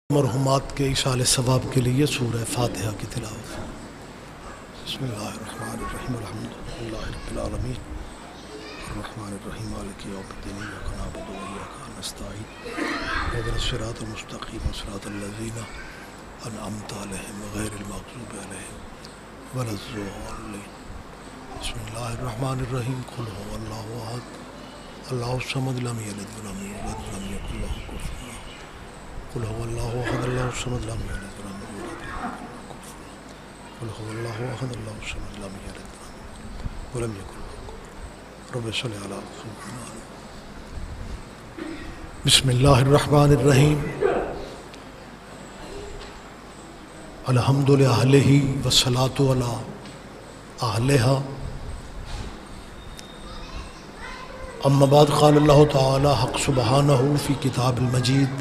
مرحومات کے ایصال ثواب کے لیے سورہ فاتحہ کی تلاوت۔ بسم اللہ الرحمن الرحیم الحمدللہ رب العالمین الرحمن الرحیم مالک یوم الدین ایاک نعبد و ایاک نستعین اهدنا الصراط المستقیم صراط الذین انعمت علیہم غیر المغضوب علیہم ولا الضالین۔ بسم اللہ الرحمن الرحیم قل هو اللہ احد اللہ الصمد لم یلد ولم یولد ولم یکن له کفوا احد۔ قل هو الله احد الله الصمد لم يلد ولم يولد قل هو الله احد الله الصمد لم يلد ولم يكن له كفوا رب صل على محمد۔ بسم اللہ الرحمن الرحیم الحمد للہ والصلاۃ علی اہلہا۔ اما بعد قال اللہ تعالی حق سبحانہ فی کتاب المجید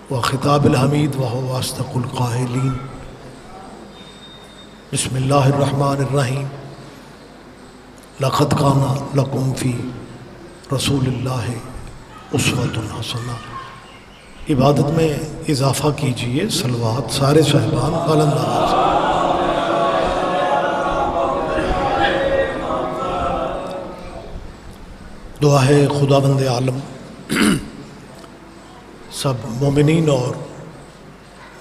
وخطاب الحمید وهو اصدق القائلین۔ بسم اللہ الرحمن الرحیم لقد کان لکم فی رسول اللہ اسوۃ حسنہ۔ عبادت میں اضافہ کیجئے، صلوات سارے صاحبان بلند آواز۔ دعا ہے خداوند عالم سب مومنین اور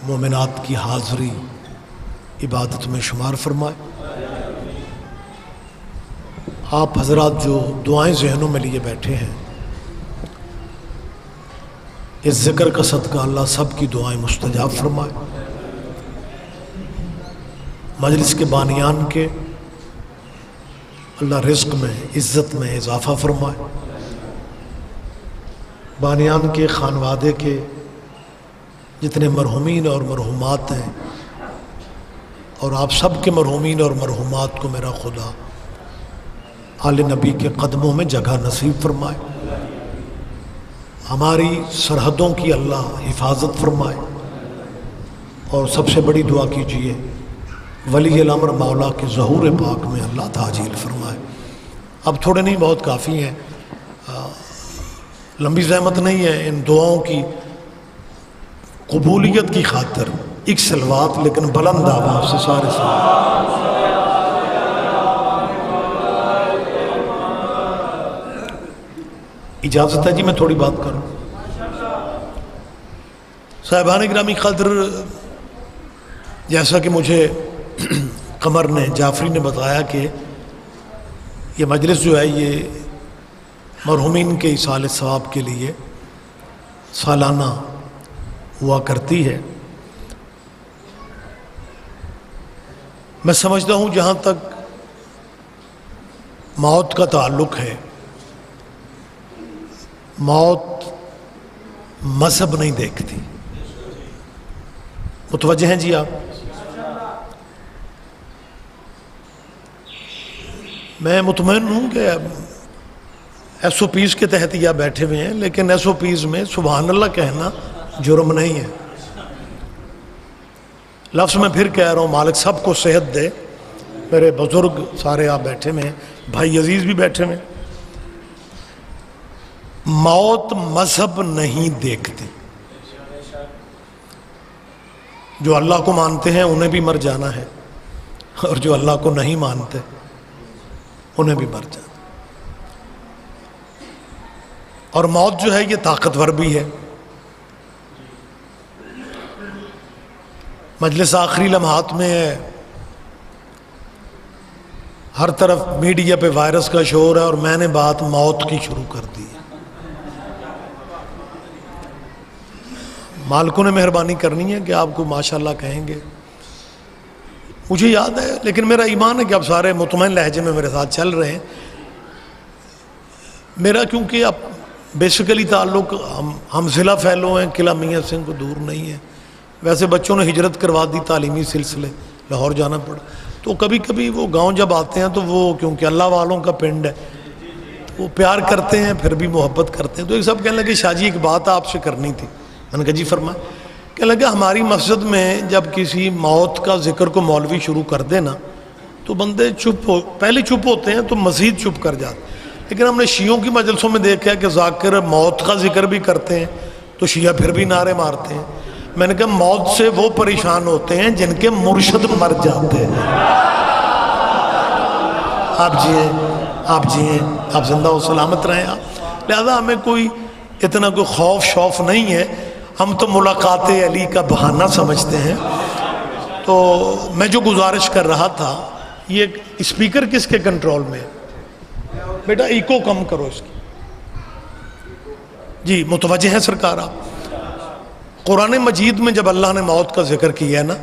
مومنات کی حاضری عبادت میں شمار فرمائے۔ آپ حضرات جو دعائیں ذہنوں میں لیے بیٹھے ہیں، اس ذکر کا صدقہ اللہ سب کی دعائیں مستجاب فرمائے، مجلس کے بانیان کے اللہ رزق میں عزت میں اضافہ فرمائے، بانیان کے خانوادے کے جتنے مرحومین اور مرحومات ہیں، اور آپ سب کے مرحومین اور مرحومات کو میرا خدا آل نبی کے قدموں میں جگہ نصیب فرمائے، ہماری سرحدوں کی اللہ حفاظت فرمائے، اور سب سے بڑی دعا کیجئے ولی الامر مولا کے ظہور پاک میں اللہ تعجیل فرمائے۔ اب تھوڑے نہیں بہت کافی ہیں، لمبی زحمت نہیں ہے، ان دعاؤں کی قبولیت کی خاطر ایک صلوات لیکن بلند آواز سے سارے اجازت ہے جی میں تھوڑی بات کروں؟ صاحبان گرامی قدر، جیسا کہ مجھے قمر نے جعفری نے بتایا کہ یہ مجلس جو ہے یہ مرحومین کے ایصال ثواب کے لیے سالانہ ہوا کرتی ہے۔ میں سمجھتا ہوں جہاں تک موت کا تعلق ہے، موت مذہب نہیں دیکھتی۔ متوجہ ہیں جی آپ؟ میں مطمئن ہوں کہ ایس او پیز کے تحت یا بیٹھے ہوئے ہیں، لیکن ایس او پیز میں سبحان اللہ کہنا جرم نہیں ہے۔ لفظ میں پھر کہہ رہا ہوں، مالک سب کو صحت دے، میرے بزرگ سارے آپ بیٹھے ہوئے ہیں، بھائی عزیز بھی بیٹھے ہوئے ہیں۔ موت مذہب نہیں دیکھتی، جو اللہ کو مانتے ہیں انہیں بھی مر جانا ہے، اور جو اللہ کو نہیں مانتے انہیں بھی مر جانا۔ اور موت جو ہے یہ طاقتور بھی ہے۔ مجلس آخری لمحات میں ہے، ہر طرف میڈیا پہ وائرس کا شور ہے، اور میں نے بات موت کی شروع کر دی ہے۔ مالکوں نے مہربانی کرنی ہے کہ آپ کو ماشاءاللہ کہیں گے، مجھے یاد ہے، لیکن میرا ایمان ہے کہ اب سارے مطمئن لہجے میں میرے ساتھ چل رہے ہیں۔ میرا کیونکہ اب بیسیکلی تعلق ہم ضلع فیلو ہیں، قلعہ میاں سنگھ کو دور نہیں ہے، ویسے بچوں نے ہجرت کروا دی تعلیمی سلسلے، لاہور جانا پڑا، تو کبھی کبھی وہ گاؤں جب آتے ہیں تو وہ کیونکہ اللہ والوں کا پنڈ ہے، وہ پیار کرتے ہیں پھر بھی محبت کرتے ہیں۔ تو ایک سب کہنے لگے شاہ جی ایک بات آپ سے کرنی تھی۔ میں نے کہا جی فرمائیں۔ کہنے لگا ہماری مسجد میں جب کسی موت کا ذکر کو مولوی شروع کر دے نا تو بندے پہلے چپ ہوتے ہیں تو مزید چپ کر جاتے، لیکن ہم نے شیعوں کی مجلسوں میں دیکھا ہے کہ ذاکر موت کا ذکر بھی کرتے ہیں تو شیعہ پھر بھی نعرے مارتے ہیں۔ میں نے کہا موت سے وہ پریشان ہوتے ہیں جن کے مرشد مر جاتے ہیں۔ آپ جئیں، آپ زندہ و سلامت رہیں آپ، لہذا ہمیں کوئی اتنا کوئی خوف شوف نہیں ہے، ہم تو ملاقات علی کا بہانہ سمجھتے ہیں۔ تو میں جو گزارش کر رہا تھا، یہ اسپیکر کس کے کنٹرول میں ہے؟ بیٹا ایکو کم کرو اس کی۔ جی متوجہ ہیں سرکار آپ؟ قرآن مجید میں جب اللہ نے موت کا ذکر کیا ہے نا،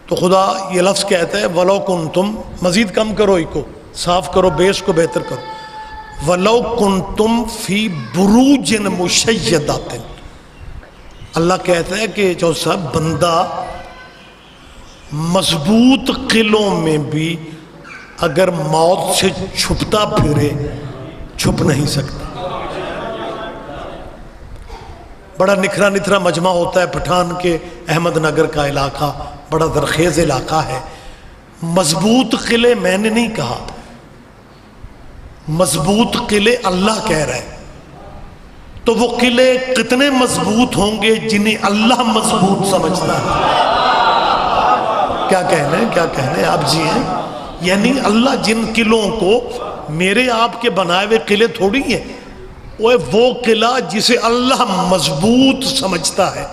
تو خدا یہ لفظ کہتا ہے وَلَوْ كُنْتُمْ، مزید کم کرو ایکو، صاف کرو، بیس کو بہتر کرو، وَلَوْ كُنْتُمْ فِي بُرُوجٍ مُشَيَّدَةٍ۔ اللہ کہتا ہے کہ جو سب بندہ مضبوط قلعوں میں بھی اگر موت سے چھپتا پھرے چھپ نہیں سکتا۔ بڑا نکھرا نتھرا مجمع ہوتا ہے پٹھان کے احمد نگر کا علاقہ، بڑا درخیز علاقہ ہے۔ مضبوط قلعے میں نے نہیں کہا، مضبوط قلعے اللہ کہہ رہا ہے۔ تو وہ قلعے کتنے مضبوط ہوں گے جنہیں اللہ مضبوط سمجھتا ہے؟ کیا کہنے آپ جی ہیں؟ یعنی اللہ جن قلعوں کو میرے آپ کے بنائے ہوئے قلعے تھوڑی ہیں، وہ قلعہ جسے اللہ مضبوط سمجھتا ہے،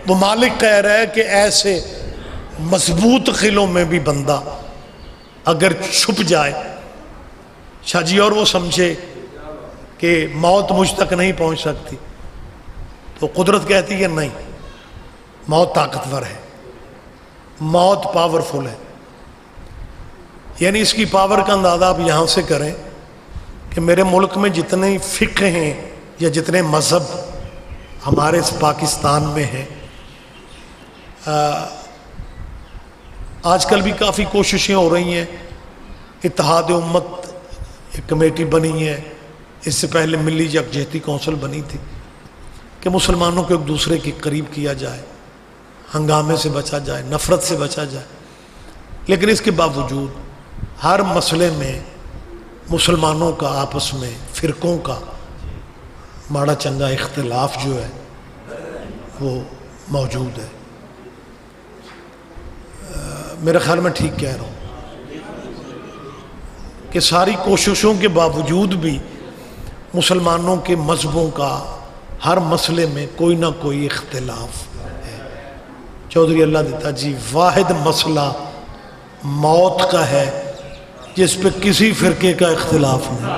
وہ مالک کہہ رہا ہے کہ ایسے مضبوط قلعوں میں بھی بندہ اگر چھپ جائے، شاہ جی اور وہ سمجھے کہ موت مجھ تک نہیں پہنچ سکتی، تو قدرت کہتی ہے نہیں، موت طاقتور ہے، موت پاورفل ہے۔ یعنی اس کی پاور کا اندازہ آپ یہاں سے کریں کہ میرے ملک میں جتنے فقہ ہیں یا جتنے مذہب ہمارے اس پاکستان میں ہیں، آج کل بھی کافی کوششیں ہو رہی ہیں، اتحاد امت ایک کمیٹی بنی ہے، اس سے پہلے ملی یکجہتی کونسل بنی تھی کہ مسلمانوں کو ایک دوسرے کے قریب کیا جائے، ہنگامے سے بچا جائے، نفرت سے بچا جائے۔ لیکن اس کے باوجود ہر مسئلے میں مسلمانوں کا آپس میں فرقوں کا ماڑا چنگا اختلاف جو ہے وہ موجود ہے۔ میرے خیال میں ٹھیک کہہ رہا ہوں کہ ساری کوششوں کے باوجود بھی مسلمانوں کے مذہبوں کا ہر مسئلے میں کوئی نہ کوئی اختلاف ہے۔ چودھری اللہ دیتا جی واحد مسئلہ موت کا ہے جس پہ کسی فرقے کا اختلاف نہیں۔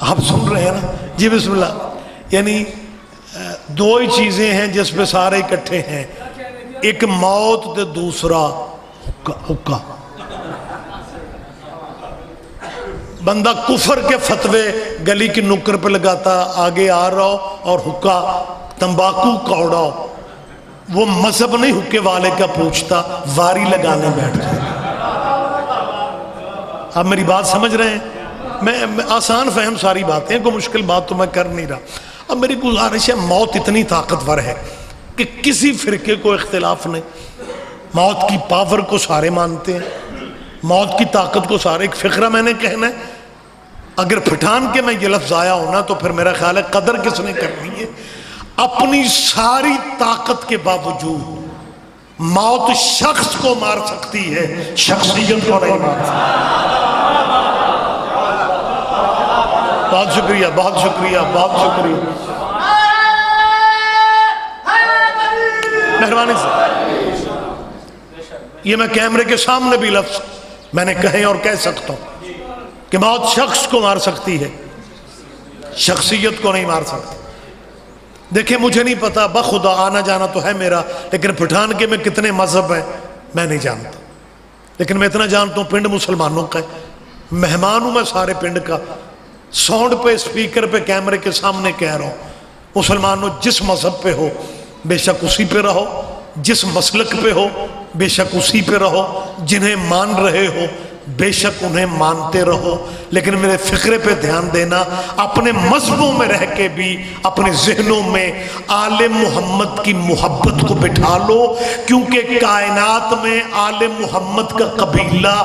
آپ سن رہے ہیں نا جی؟ بسم اللہ۔ یعنی دو ہی چیزیں ہیں جس پہ سارے اکٹھے ہیں، ایک موت تے دوسرا حکا۔ بندہ کفر کے فتوے گلی کی نکر پہ لگاتا آگے آ رہا ہو اور حکا تمباکو کوڑا ہو، وہ مذہب نہیں حکے والے کا پوچھتا، واری لگانے بیٹھ جائے۔ آپ میری بات سمجھ رہے ہیں؟ میں آسان فہم ساری باتیں، کوئی مشکل بات تو میں کر نہیں رہا۔ اب میری گزارش ہے، موت اتنی طاقتور ہے کہ کسی فرقے کو اختلاف نہیں، موت کی پاور کو سارے مانتے ہیں، موت کی طاقت کو سارے۔ ایک فقرہ میں نے کہنا ہے، اگر پٹھان کے میں یہ لفظ آیا ہونا تو پھر میرا خیال ہے قدر کس نے کرنی ہے۔ اپنی ساری طاقت کے باوجود موت شخص کو مار سکتی ہے، شخصیت کو نہیں مار سکتی۔ بہت شکریہ، بہت شکریہ، بہت شکریہ، مہربانی سے۔ یہ میں کیمرے کے سامنے بھی لفظ میں نے کہیں اور کہہ سکتا ہوں کہ موت شخص کو مار سکتی ہے، شخصیت کو نہیں مار سکتی۔ دیکھیں مجھے نہیں پتا، بخدا آنا جانا تو ہے میرا، لیکن پٹھان کے میں کتنے مذہب ہیں میں نہیں جانتا، لیکن میں اتنا جانتا ہوں پنڈ مسلمانوں کا ہے، مہمان ہوں میں سارے پنڈ کا، ساؤنڈ پہ اسپیکر پہ کیمرے کے سامنے کہہ رہا ہوں، مسلمانوں جس مذہب پہ ہو بے شک اسی پہ رہو، جس مسلک پہ ہو بے شک اسی پہ رہو، جنہیں مان رہے ہو بے شک انہیں مانتے رہو، لیکن میرے فقرے پہ دھیان دینا، اپنے مذہبوں میں رہ کے بھی اپنے ذہنوں میں آل محمد کی محبت کو بٹھا لو، کیونکہ کائنات میں آل محمد کا قبیلہ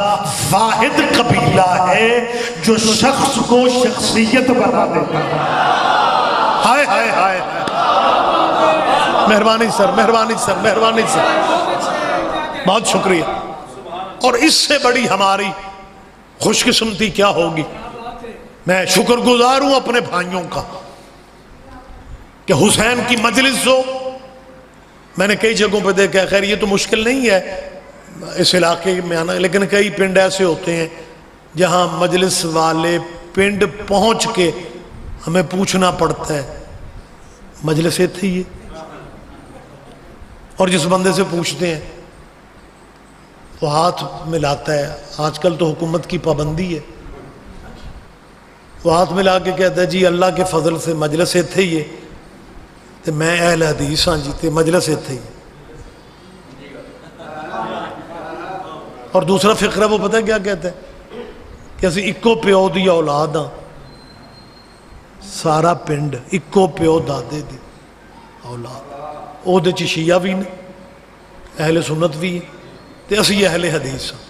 واحد قبیلہ ہے جو شخص کو شخصیت بنا دیتا ہے۔ ہائے ہائے ہائے، مہربانی سر، مہربانی سر، مہربانی سر، بہت شکریہ۔ اور اس سے بڑی ہماری خوش قسمتی کیا ہوگی؟ میں شکر گزار ہوں اپنے بھائیوں کا کہ حسین کی مجلس ہو۔ میں نے کئی جگہوں پہ دیکھا ہے، خیر یہ تو مشکل نہیں ہے اس علاقے میں آنا، لیکن کئی پنڈ ایسے ہوتے ہیں جہاں مجلس والے پنڈ پہنچ کے ہمیں پوچھنا پڑتا ہے مجلس تھی یہ، اور جس بندے سے پوچھتے ہیں وہ ہاتھ ملاتا ہے۔ آج کل تو حکومت کی پابندی ہے، وہ ہاتھ ملا کے کہتا ہے جی اللہ کے فضل سے مجلس تھے یہ، تو میں اہل حدیث ہاں جی، تے مجلس تھے یہ۔ اور دوسرا فقرہ وہ پتہ کیا کہتا ہے کہ اسی اکو پیو دی اولاد ہاں، سارا پنڈ اکو پیو دادے دی اولاد، او دے چ شیعہ بھی نے، اہل سنت بھی ہیں، تے اسی اہل حدیث ہاں۔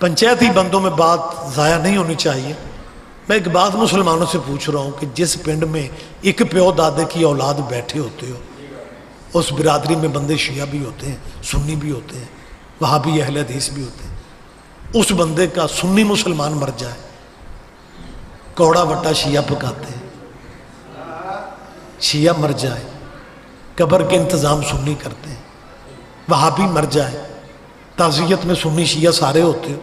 پنچایتی بندوں میں بات ضائع نہیں ہونی چاہیے۔ میں ایک بات مسلمانوں سے پوچھ رہا ہوں کہ جس پنڈ میں ایک پیو دادے کی اولاد بیٹھے ہوتے ہو، اس برادری میں بندے شیعہ بھی ہوتے ہیں، سنی بھی ہوتے ہیں، وہابی اہل حدیث بھی ہوتے ہیں، اس بندے کا سنی مسلمان مر جائے، کوڑا وٹا شیعہ پکاتے ہیں، شیعہ مر جائے قبر کے انتظام سنی کرتے ہیں، وہابی مر جائے تعزیت میں سنی شیعہ سارے ہوتے ہو۔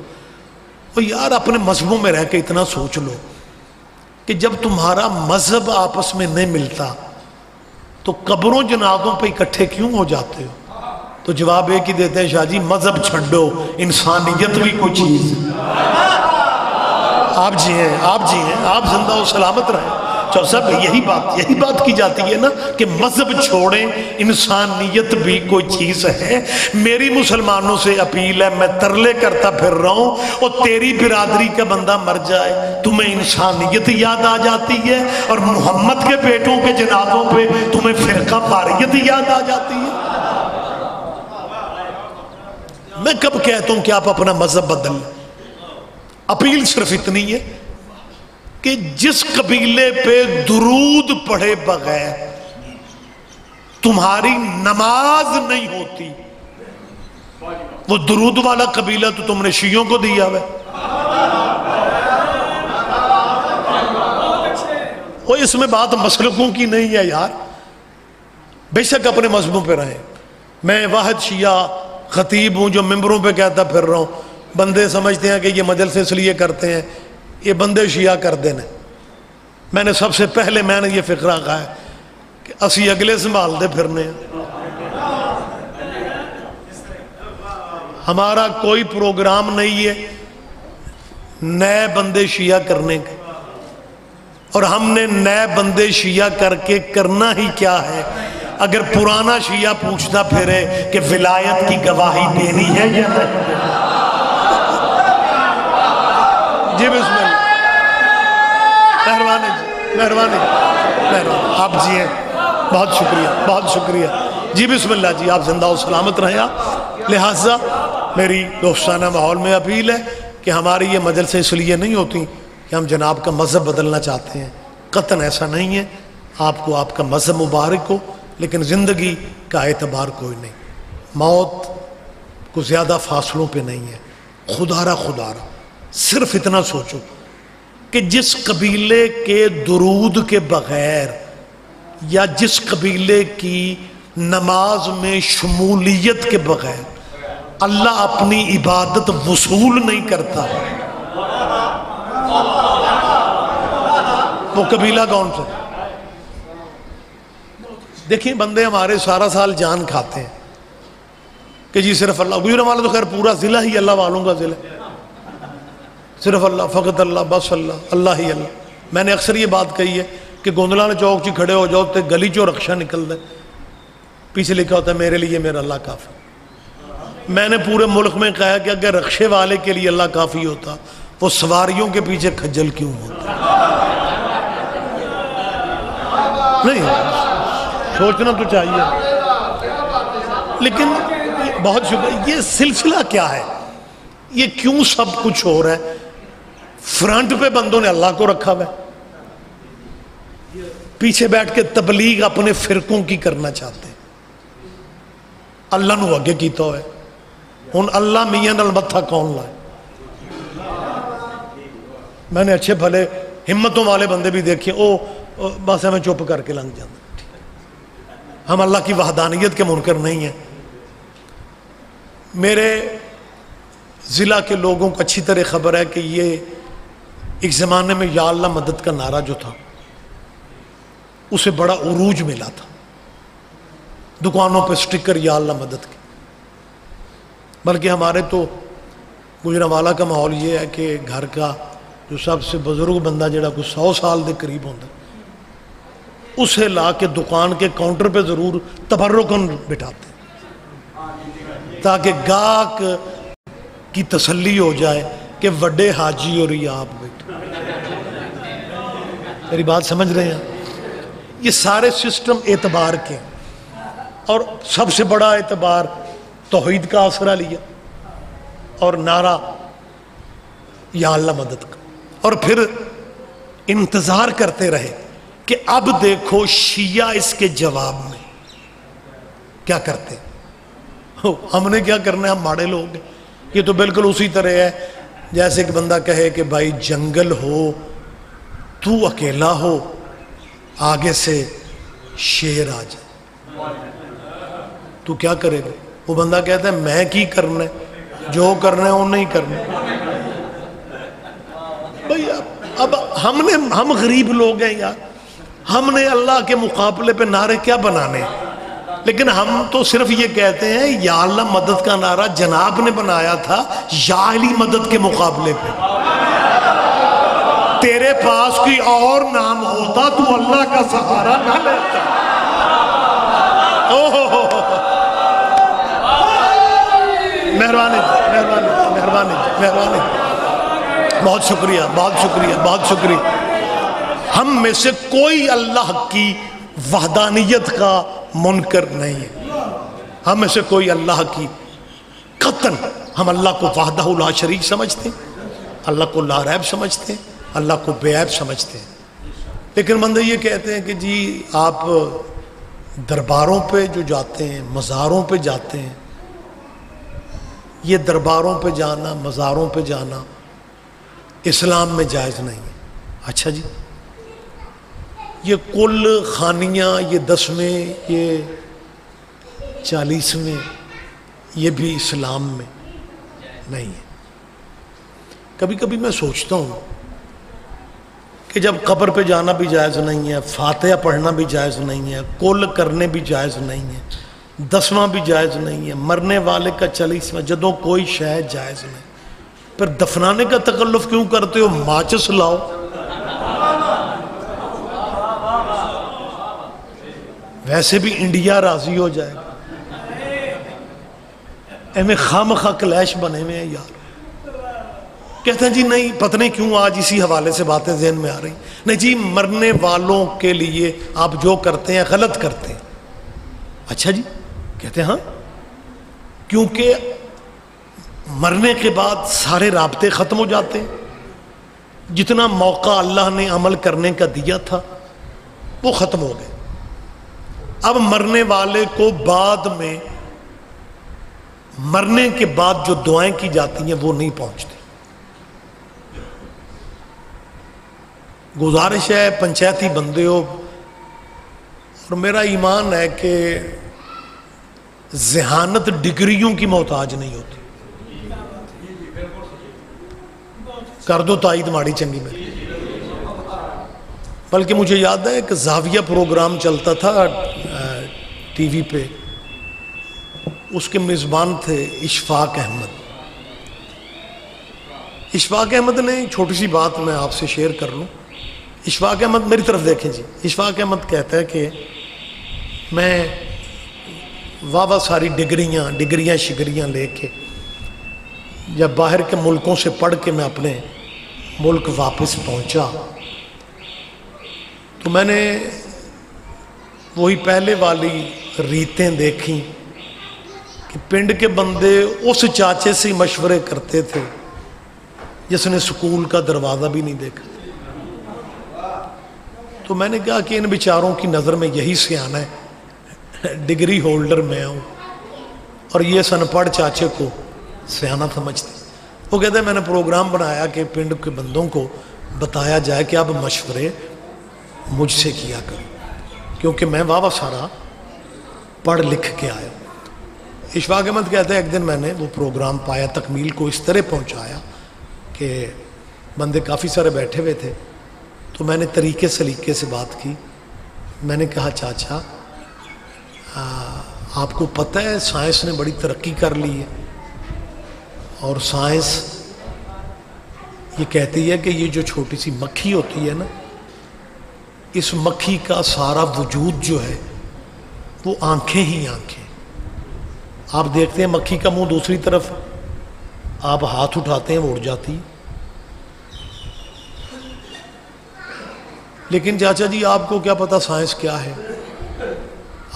اور یار اپنے مذہبوں میں رہ کے اتنا سوچ لو کہ جب تمہارا مذہب آپس میں نہیں ملتا تو قبروں جنازوں پہ اکٹھے کیوں ہو جاتے ہو؟ تو جواب ایک ہی دیتے ہیں شاہ جی مذہب چھڈو، انسانیت بھی کوئی چیز۔ آپ جی ہیں، آپ جی ہیں، آپ زندہ و سلامت رہیں۔ چو صاحب یہی بات کی جاتی ہے نا کہ مذہب چھوڑیں، انسانیت بھی کوئی چیز ہے۔ میری مسلمانوں سے اپیل ہے، میں ترلے کرتا پھر رہا ہوں، اور تیری برادری کا بندہ مر جائے تمہیں انسانیت یاد آ جاتی ہے، اور محمد کے بیٹوں کے جنازوں پہ تمہیں فرقہ واریت یاد آ جاتی ہے۔ میں کب کہتا ہوں کہ آپ اپنا مذہب بدل لیں؟ اپیل صرف اتنی ہے کہ جس قبیلے پہ درود پڑھے بغیر تمہاری نماز نہیں ہوتی، وہ درود والا قبیلہ تو تم نے شیعوں کو دیا ہے۔ وہ اس میں بات مسلکوں کی نہیں ہے یار، بے شک اپنے مذہبوں پہ رہیں۔ میں واحد شیعہ خطیب ہوں جو ممبروں پہ کہتا پھر رہا ہوں، بندے سمجھتے ہیں کہ یہ مجلس اس لیے کرتے ہیں، یہ بندے شیعہ کر دینے۔ میں نے سب سے پہلے میں نے یہ فقرہ کہا ہے کہ اسی اگلے سنبھال دے پھرنے ہیں۔ ہمارا کوئی پروگرام نہیں ہے نئے بندے شیعہ کرنے کے، اور ہم نے نئے بندے شیعہ کر کے کرنا ہی کیا ہے؟ اگر پرانا شیعہ پوچھتا پھرے کہ ولایت کی گواہی دینی ہے یا نہیں؟ جی بسم اللہ، مہربانی جی، مہربانی، آپ جی ہیں، بہت شکریہ، بہت شکریہ جی، بسم اللہ جی، آپ زندہ و سلامت رہیں آپ۔ لہٰذا میری دوستانہ ماحول میں اپیل ہے کہ ہماری یہ مجلسیں اس لیے نہیں ہوتی کہ ہم جناب کا مذہب بدلنا چاہتے ہیں، قطعاً ایسا نہیں ہے۔ آپ کو آپ کا مذہب مبارک ہو، لیکن زندگی کا اعتبار کوئی نہیں، موت کو زیادہ فاصلوں پہ نہیں ہے۔ خدا را صرف اتنا سوچو کہ جس قبیلے کے درود کے بغیر یا جس قبیلے کی نماز میں شمولیت کے بغیر اللہ اپنی عبادت وصول نہیں کرتا، وہ قبیلہ کون سا؟ دیکھیں بندے ہمارے سارا سال جان کھاتے ہیں کہ جی صرف اللہ، گجرانوالہ تو خیر پورا ضلع ہی اللہ والوں کا ضلع، صرف اللہ، فقط اللہ، بس اللہ، اللہ ہی اللہ۔ میں نے اکثر یہ بات کہی ہے کہ گوندلانہ چوک چی کھڑے ہو جاؤ تے گلی چو رکشہ نکل دے، پیچھے لکھا ہوتا ہے میرے لیے میرا اللہ کافی۔ میں نے پورے ملک میں کہا کہ اگر رکشے والے کے لیے اللہ کافی ہوتا وہ سواریوں کے پیچھے کھجل کیوں ہوتا؟ نہیں، سوچنا تو چاہیے، لیکن بہت شکریہ۔ یہ سلسلہ کیا ہے؟ یہ کیوں سب کچھ ہو رہا ہے؟ فرنٹ پہ بندوں نے اللہ کو رکھا ہوا ہے، پیچھے بیٹھ کے تبلیغ اپنے فرقوں کی کرنا چاہتے ہیں. اللہ نو اگے کیتا ہوئے ہن اللہ میاں نال متھا کون لائے. میں نے اچھے بھلے ہمتوں والے بندے بھی دیکھے او بس ہمیں چپ کر کے لنگ جاتے. ہم اللہ کی وحدانیت کے منکر نہیں ہیں. میرے ضلع کے لوگوں کو اچھی طرح خبر ہے کہ یہ ایک زمانے میں یا اللہ مدد کا نعرہ جو تھا اسے بڑا عروج ملا تھا. دکانوں پہ سٹکر یا اللہ مدد کے. بلکہ ہمارے تو گجرانوالہ کا ماحول یہ ہے کہ گھر کا جو سب سے بزرگ بندہ جڑا کوئی 100 سال دے قریب ہوتا اسے لا کے دکان کے کاؤنٹر پہ ضرور تبرکن بٹھاتے تاکہ گاہک کی تسلی ہو جائے کہ وڈے حاجی اور یہ آپ بیٹھے. میری بات سمجھ رہے ہیں؟ یہ سارے سسٹم اعتبار کے ہیں. اور سب سے بڑا اعتبار توحید کا آسرا لیا اور نعرہ یا اللہ مدد کا. اور پھر انتظار کرتے رہے کہ اب دیکھو شیعہ اس کے جواب میں کیا کرتے. ہم نے کیا کرنا ہے؟ ہم ماڑے لوگ ہیں. یہ تو بالکل اسی طرح ہے جیسے کہ بندہ کہے کہ بھائی جنگل ہو تو اکیلا ہو آگے سے شیر آ جائے تو کیا کرے گا؟ وہ بندہ کہتا ہے میں کی کرنا ہے، جو کرنا ہے وہ نہیں کرنا. بھائی اب ہم غریب لوگ ہیں یار. ہم نے اللہ کے مقابلے پہ نعرے کیا بنانے ہیں؟ لیکن ہم تو صرف یہ کہتے ہیں یا اللہ مدد کا نعرہ جناب نے بنایا تھا یا علی مدد کے مقابلے پہ. تیرے پاس کوئی اور نام ہوتا تو اللہ کا سہارا نہ لیتا. مہربانی مہربانی مہربانی. بہت شکریہ بہت شکریہ بہت شکریہ. ہم میں سے کوئی اللہ کی وحدانیت کا منکر نہیں ہے. ہم میں سے کوئی اللہ کی قطعاً ہم اللہ کو وحدہ لا شریک سمجھتے ہیں، اللہ کو لا ریب سمجھتے ہیں، اللہ کو بے عیب سمجھتے ہیں. لیکن بندے یہ کہتے ہیں کہ جی آپ درباروں پہ جو جاتے ہیں، مزاروں پہ جاتے ہیں، یہ درباروں پہ جانا، مزاروں پہ جانا اسلام میں جائز نہیں ہے. اچھا جی، یہ کل خانیاں، یہ 10ویں، یہ 40ویں، یہ بھی اسلام میں نہیں ہے. کبھی کبھی میں سوچتا ہوں کہ جب قبر پہ جانا بھی جائز نہیں ہے، فاتحہ پڑھنا بھی جائز نہیں ہے، کل کرنے بھی جائز نہیں ہے، 10واں بھی جائز نہیں ہے، مرنے والے کا 40واں، جدوں کوئی شے جائز نہیں، پھر دفنانے کا تکلف کیوں کرتے ہو؟ ماچس لاؤ. ویسے بھی انڈیا راضی ہو جائے گا. ایمیں خامخواہ کلیش بنے ہوئے ہیں یار. کہتے ہیں جی نہیں، پتہ نہیں کیوں آج اسی حوالے سے باتیں ذہن میں آ رہی. نہیں جی، مرنے والوں کے لیے آپ جو کرتے ہیں غلط کرتے ہیں. اچھا جی، کہتے ہیں ہاں، کیونکہ مرنے کے بعد سارے رابطے ختم ہو جاتے ہیں. جتنا موقع اللہ نے عمل کرنے کا دیا تھا وہ ختم ہو گئے. اب مرنے والے کو بعد میں، مرنے کے بعد جو دعائیں کی جاتی ہیں وہ نہیں پہنچتی. گزارش ہے پنچایتی بندے ہو، اور میرا ایمان ہے کہ ذہانت ڈگریوں کی محتاج نہیں ہوتی. کر دو تائید ماڑی چنگی میری. بلکہ مجھے یاد ہے کہ زاویہ پروگرام چلتا تھا ٹی وی پہ، اس کے میزبان تھے اشفاق احمد. اشفاق احمد نے چھوٹی سی بات میں آپ سے شیئر کر لوں. اشفاق احمد، میری طرف دیکھیں جی. اشفاق احمد کہتا ہے کہ میں واہ ساری ڈگریاں شگریاں لے کے جب باہر کے ملکوں سے پڑھ کے میں اپنے ملک واپس پہنچا تو میں نے وہی پہلے والی ریتیں دیکھیں کہ پنڈ کے بندے اس چاچے سے مشورے کرتے تھے جس نے سکول کا دروازہ بھی نہیں دیکھا. تو میں نے کہا کہ ان بیچاروں کی نظر میں یہی سیانہ ہے، ڈگری ہولڈر میں ہوں اور یہ سن پڑھ چاچے کو سیانہ سمجھتے۔ وہ کہتے ہیں میں نے پروگرام بنایا کہ پنڈ کے بندوں کو بتایا جائے کہ اب مشورے مجھ سے کیا کرو، کیونکہ میں واہ سارا پڑھ لکھ کے آیا۔ اشفاق احمد کہتے ہیں ایک دن میں نے وہ پروگرام پایا، تکمیل کو اس طرح پہنچایا کہ بندے کافی سارے بیٹھے ہوئے تھے، تو میں نے طریقے سلیقے سے بات کی۔ میں نے کہا چاچا آپ کو پتہ ہے سائنس نے بڑی ترقی کر لی ہے، اور سائنس یہ کہتی ہے کہ یہ جو چھوٹی سی مکھی ہوتی ہے نا، اس مکھی کا سارا وجود جو ہے وہ آنکھیں ہی آنکھیں۔ آپ دیکھتے ہیں مکھی کا منہ دوسری طرف، آپ ہاتھ اٹھاتے ہیں وہ اڑ جاتی ہے۔ لیکن چاچا جی آپ کو کیا پتا سائنس کیا ہے،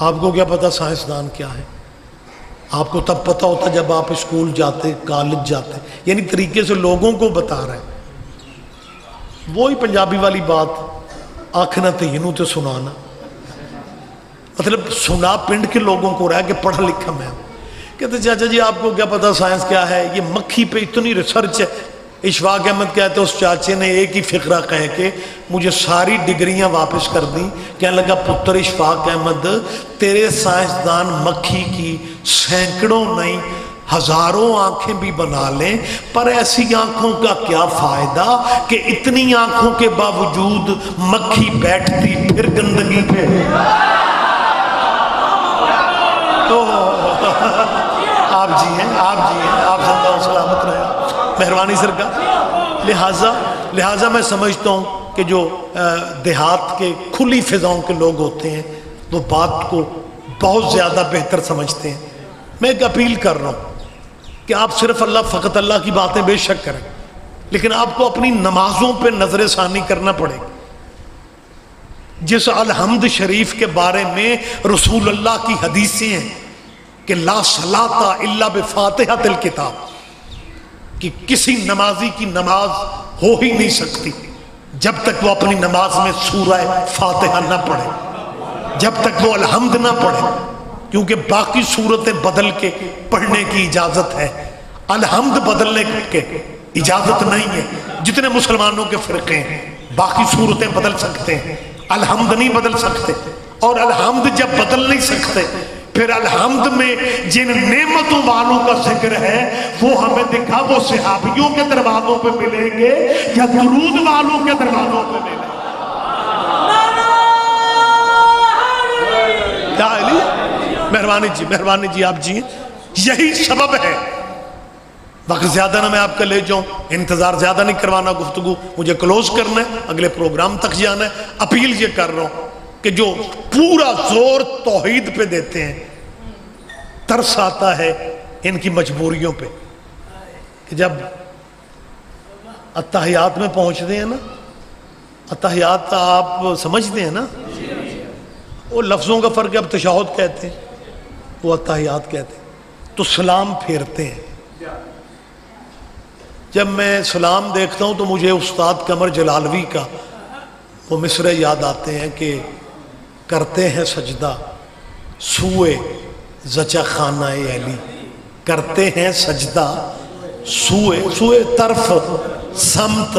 آپ کو کیا پتا سائنسدان کیا ہے؟ آپ کو تب پتا ہوتا جب آپ اسکول جاتے، کالج جاتے، یعنی طریقے سے لوگوں کو بتا رہے ہیں۔ وہی پنجابی والی بات، آنکھ نہ تینوں تے سنانا، مطلب سنا پنڈ کے لوگوں کو رہا کہ پڑھا لکھا میں ہوں۔ کہتے چاچا جی آپ کو کیا پتا سائنس کیا ہے، یہ مکھی پہ اتنی ریسرچ ہے۔ اشفاق احمد کہتے اس چاچے نے ایک ہی فقرہ کہہ کے مجھے ساری ڈگریاں واپس کر دیں۔ کہنے لگا پتر اشفاق احمد، تیرے سائنسدان مکھی کی سینکڑوں نہیں ہزاروں آنکھیں بھی بنا لیں، پر ایسی آنکھوں کا کیا فائدہ کہ اتنی آنکھوں کے باوجود مکھی بیٹھتی پھر گندگی پہ۔ تو آپ جی ہیں، آپ جی ہیں، آپ زندہ و سلامت رہے، مہربانی سرکار۔ لہٰذا میں سمجھتا ہوں کہ جو دیہات کے کھلی فضاؤں کے لوگ ہوتے ہیں وہ بات کو بہت زیادہ بہتر سمجھتے ہیں۔ میں ایک اپیل کر رہا ہوں کہ آپ صرف اللہ، فقط اللہ کی باتیں بے شک کریں، لیکن آپ کو اپنی نمازوں پہ نظر ثانی کرنا پڑے گا۔ جس الحمد شریف کے بارے میں رسول اللہ کی حدیثیں ہیں کہ لا صلاۃ الا بفاتحۃ الکتاب، کہ کسی نمازی کی نماز ہو ہی نہیں سکتی جب تک وہ اپنی نماز میں سورہ فاتحہ نہ پڑھے، جب تک وہ الحمد نہ پڑھے، کیونکہ باقی سورتیں بدل کے پڑھنے کی اجازت ہے، الحمد بدلنے کی اجازت نہیں ہے۔ جتنے مسلمانوں کے فرقے ہیں باقی سورتیں بدل سکتے ہیں، الحمد نہیں بدل سکتے، اور الحمد جب بدل نہیں سکتے پھر الحمد میں جن نعمتوں والوں کا ذکر ہے وہ ہمیں دکھا، وہ صحابیوں کے دروازوں پہ ملیں گے یا درود والوں کے دروازوں پہ ملیں گے؟ مہربانی جی آپ جی، یہی سبب ہے۔ وقت زیادہ نہ میں آپ کا لے جاؤں، انتظار زیادہ نہیں کروانا، گفتگو مجھے کلوز کرنا ہے، اگلے پروگرام تک جانا ہے۔ اپیل یہ کر رہا ہوں کہ جو پورا زور توحید پہ دیتے ہیں، ترس آتا ہے ان کی مجبوریوں پہ کہ جب اتحیات میں پہنچتے ہیں نا، اتحیات آپ سمجھتے ہیں نا، وہ لفظوں کا فرق ہے، اب تشہد کہتے ہیں، وہ اتحیات کہتے ہیں، تو سلام پھیرتے ہیں۔ جب میں سلام دیکھتا ہوں تو مجھے استاد قمر جلالوی کا وہ مصرعے یاد آتے ہیں کہ کرتے ہیں سجدہ سوئے زچہ خانہ علی، کرتے ہیں سجدہ سوئے طرف سمت،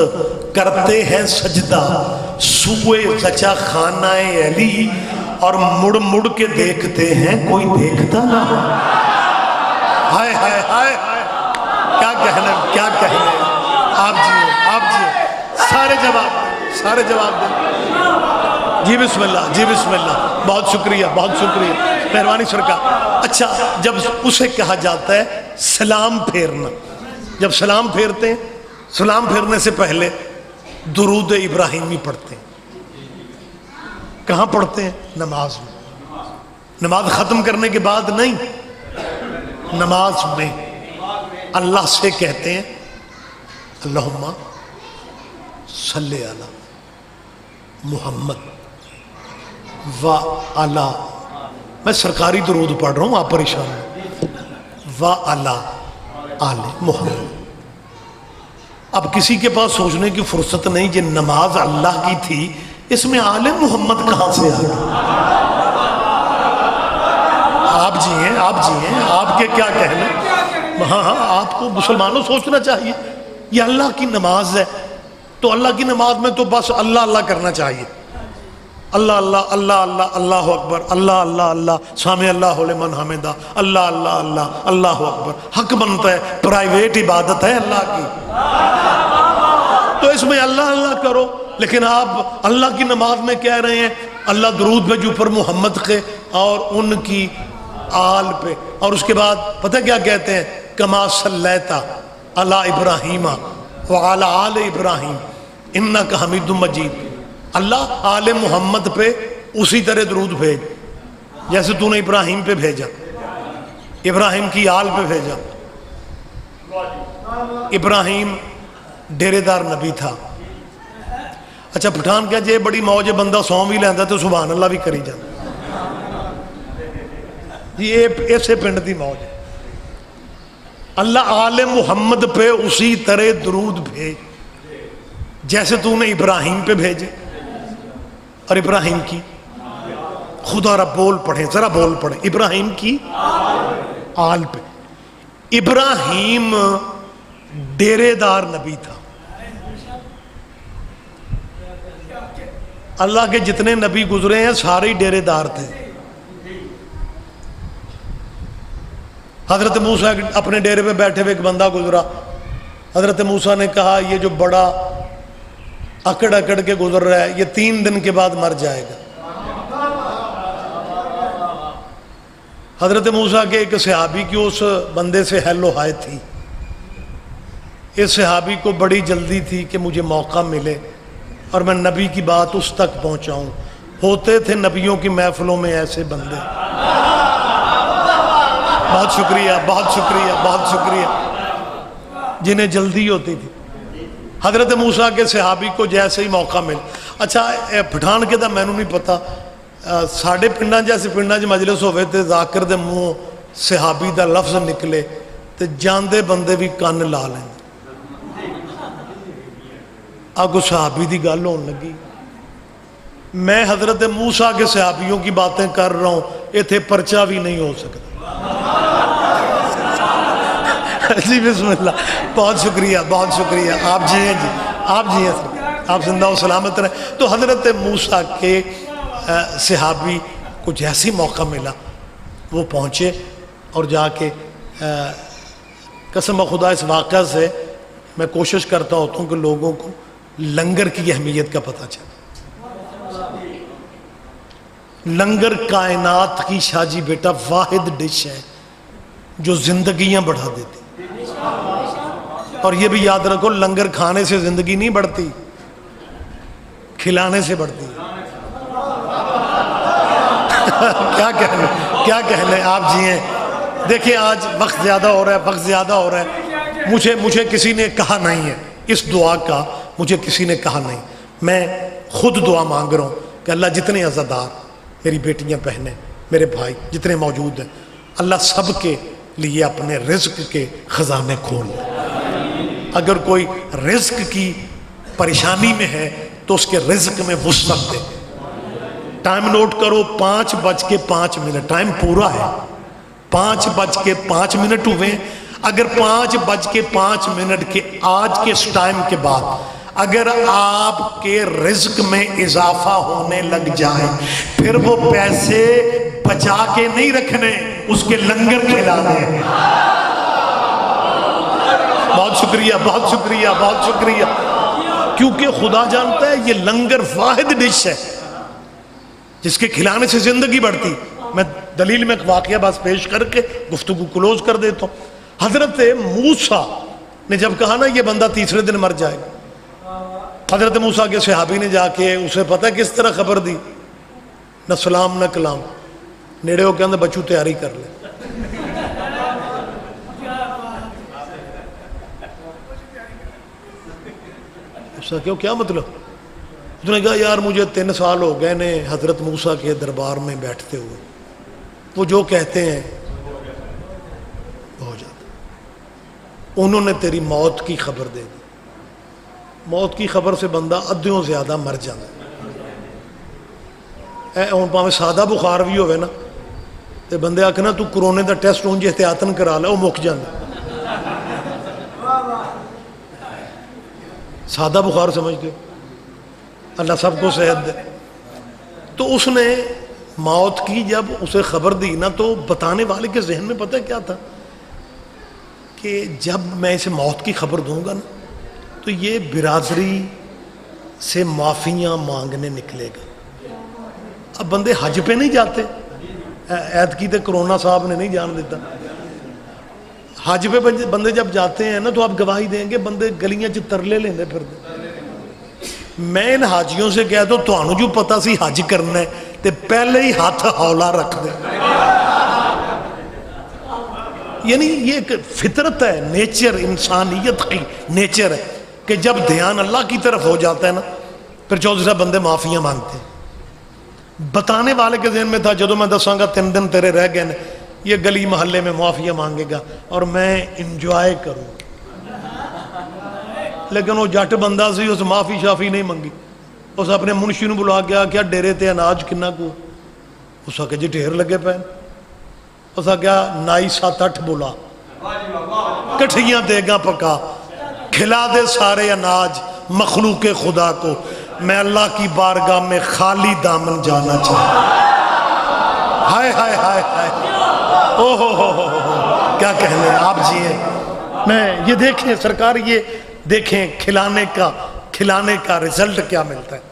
کرتے ہیں سجدہ سوئے زچہ خانہ علی، اور مڑ مڑ کے دیکھتے ہیں کوئی دیکھتا نہ ہو۔ ہائے ہائے ہائے ہائے، کیا کہنے آپ جی سارے جواب دیں۔ جی بسم اللہ، بہت شکریہ مہربانی سرکار۔ اچھا، جب اسے کہا جاتا ہے سلام پھیرنا، جب سلام پھیرتے ہیں، سلام پھیرنے سے پہلے درود ابراہیمی پڑھتے ہیں۔ کہاں پڑھتے ہیں؟ نماز میں۔ نماز ختم کرنے کے بعد نہیں، نماز میں اللہ سے کہتے ہیں اللہم صلی علی محمد و علی، میں سرکاری درود پڑھ رہا ہوں، آپ پریشان ہیں، و علی آل محمد۔ اب کسی کے پاس سوچنے کی فرصت نہیں، یہ نماز اللہ کی تھی اس میں آل محمد کہاں سے آ گئے؟ آپ جی ہیں آپ کے کیا کہنے؟ ہاں آپ کو مسلمانوں سوچنا چاہیے، یہ اللہ کی نماز ہے، تو اللہ کی نماز میں تو بس اللہ اللہ کرنا چاہیے، اللہ اللہ اللہ اللہ اللہ اکبر، اللہ اللہ اللہ سامع اللہ لمن حمدہ، اللہ اللہ اللہ اللہ اکبر، حق بنتا ہے، پرائیویٹ عبادت ہے اللہ کی، تو اس میں اللہ اللہ کرو۔ لیکن آپ اللہ کی نماز میں کہہ رہے ہیں اللہ درود بھیجو پر محمد کے اور ان کی آل پہ، اور اس کے بعد پتہ کیا کہتے ہیں؟ کما صلیتا علی ابراہیم وعلی آل ابراہیم انک حمید مجید۔ اللہ آل محمد پہ اسی طرح درود بھیج جیسے تو نے ابراہیم پہ بھیجا، ابراہیم کی آل پہ بھیجا۔ ابراہیم ڈیرے دار نبی تھا۔ اچھا پٹھان کیا جے بڑی موج بندہ سو بھی لیندہ تو سبحان اللہ بھی کری جانا، یہ ایسے پنڈ دی موج ہے۔ اللہ آل محمد پہ اسی طرح درود بھیج جیسے تو نے ابراہیم پہ بھیجے، اور ابراہیم کی خدا رب بول پڑھیں، ذرا بول پڑھیں، ابراہیم کی آل پہ۔ ابراہیم ڈیرے دار نبی تھا۔ اللہ کے جتنے نبی گزرے ہیں سارے ڈیرے دار تھے۔ حضرت موسیٰ اپنے ڈیرے پہ بیٹھے ہوئے ایک بندہ گزرا، حضرت موسیٰ نے کہا یہ جو بڑا اکڑ اکڑ کے گزر رہا ہے یہ 3 دن کے بعد مر جائے گا۔ حضرت موسیٰ کے ایک صحابی کی اس بندے سے ہیلو ہائے تھی، اس صحابی کو بڑی جلدی تھی کہ مجھے موقع ملے اور میں نبی کی بات اس تک پہنچاؤں۔ ہوتے تھے نبیوں کی محفلوں میں ایسے بندے، بہت شکریہ بہت شکریہ بہت شکریہ، جنہیں جلدی ہوتی تھی۔ حضرت موسیٰ کے صحابی کو جیسے ہی موقع مل، اچھا پٹھان کے دا میں نہیں پتا، ساڑھے پنڈاں جیسے پنڈاں جو مجلس ہوئے تھے ذاکر دے منہ صحابی دا لفظ نکلے تو جاندے بندے بھی کان لا لیں۔ آگو صحابی دی گل ہون لگی، میں حضرت موسیٰ کے صحابیوں کی باتیں کر رہا ہوں، یہ تھے پرچہ بھی نہیں ہو سکتا۔ جی بسم اللہ، بہت شکریہ بہت شکریہ، آپ جی ہیں جی، آپ جی ہیں، آپ زندہ و سلامت رہیں۔ تو حضرت موسیٰ کے صحابی کو جیسی موقع ملا وہ پہنچے اور جا کے قسم خدا اس واقعہ سے میں کوشش کرتا ہوتا ہوں کہ لوگوں کو لنگر کی اہمیت کا پتہ چلے۔ لنگر کائنات کی شاہ جی بیٹا واحد ڈش ہے جو زندگیاں بڑھا دیتی، اور یہ بھی یاد رکھو لنگر کھانے سے زندگی نہیں بڑھتی، کھلانے سے بڑھتی ہے۔ کیا کہنے آپ جی ہیں۔ دیکھیں آج وقت زیادہ ہو رہا ہے، مجھے کسی نے کہا نہیں ہے اس دعا کا، مجھے کسی نے کہا نہیں، میں خود دعا مانگ رہا ہوں کہ اللہ جتنے عزادار میری بیٹیاں بہنیں میرے بھائی جتنے موجود ہیں، اللہ سب کے لیے اپنے رزق کے خزانے کھول دے۔ اگر کوئی رزق کی پریشانی میں ہے تو اس کے رزق میں وسعت دے۔ ٹائم نوٹ کرو، 5:05، ٹائم پورا ہے، 5:05 ہوئے۔ اگر 5:05 کے آج کے اس ٹائم کے بعد اگر آپ کے رزق میں اضافہ ہونے لگ جائے، پھر وہ پیسے بچا کے نہیں رکھنے، اس کے لنگر کھلانے۔ بہت شکریہ بہت شکریہ بہت شکریہ، کیونکہ خدا جانتا ہے یہ لنگر واحد ڈش ہے جس کے کھلانے سے زندگی بڑھتی۔ میں دلیل میں ایک واقعہ بس پیش کر کے گفتگو کلوز کر دیتا ہوں۔ حضرت موسیٰ نے جب کہا نا یہ بندہ تیسرے دن مر جائے گا، حضرت موسیٰ کے صحابی نے جا کے اسے پتہ کس طرح خبر دی، نہ سلام نہ کلام، نیڑے ہو کے اندر بچو تیاری کر لے۔ کیوں کیا مطلب؟ اس نے کہا یار مجھے 3 سال ہو گئے نے حضرت موسیٰ کے دربار میں بیٹھتے ہوئے، وہ جو کہتے ہیں ہو جاتا۔ انہوں نے تیری موت کی خبر دے دی۔ موت کی خبر سے بندہ ادھیوں زیادہ مر جاتا ہے۔ ہوں پاویں سادہ بخار بھی ہوئے نا تو بندے آکھنا تو کرونے دا ٹیسٹ ہوں جی احتیاطن کرا لے، وہ مک جاندے۔ سادہ بخار سمجھتے ہو، اللہ سب کو صحت دے۔ تو اس نے موت کی جب اسے خبر دی نا تو بتانے والے کے ذہن میں پتہ کیا تھا کہ جب میں اسے موت کی خبر دوں گا نا تو یہ برادری سے معافیاں مانگنے نکلے گا۔ اب بندے حج پہ نہیں جاتے، عید کی تے کرونا صاحب نے نہیں جان دیتا، حج پہ بندے جب جاتے ہیں نا تو آپ گواہی دیں گے بندے گلیاں چ ترلے لیندے پھر دے۔ میں ان حاجیوں سے کہہ دو تانوں جو پتا سی حج کرنا ہے تے پہلے ہی ہاتھ ہولا رکھ دے۔ یعنی یہ ایک فطرت ہے، نیچر، انسانیت کی نیچر ہے کہ جب دھیان اللہ کی طرف ہو جاتا ہے نا پھر چودھری صاحب بندے معافیاں مانگتے ہیں۔ بتانے والے کے ذہن میں تھا جدو میں دساں گا 3 دن تیرے رہ گئے یہ گلی محلے میں معافیاں مانگے گا اور میں انجوائے کروں، لیکن وہ جٹ بندہ سی، اس معافی شافی نہیں منگی۔ اس اپنے منشی نو بلا گیا کیا ڈیرے تے اناج کنا کو؟ اس آ کے جی ڈھیر لگے پے۔ اس آ کیا نائی 7-8 بلا، کٹھیاں دیگاں پکا، کھلا دے سارے اناج مخلوق خدا کو، میں اللہ کی بارگاہ میں خالی دامن جانا چاہتا۔ ہائے ہائے ہائے ہائے، او ہو کیا کہنے آپ جی ہیں۔ میں یہ دیکھیں سرکار، یہ دیکھیں کھلانے کا رزلٹ کیا ملتا ہے۔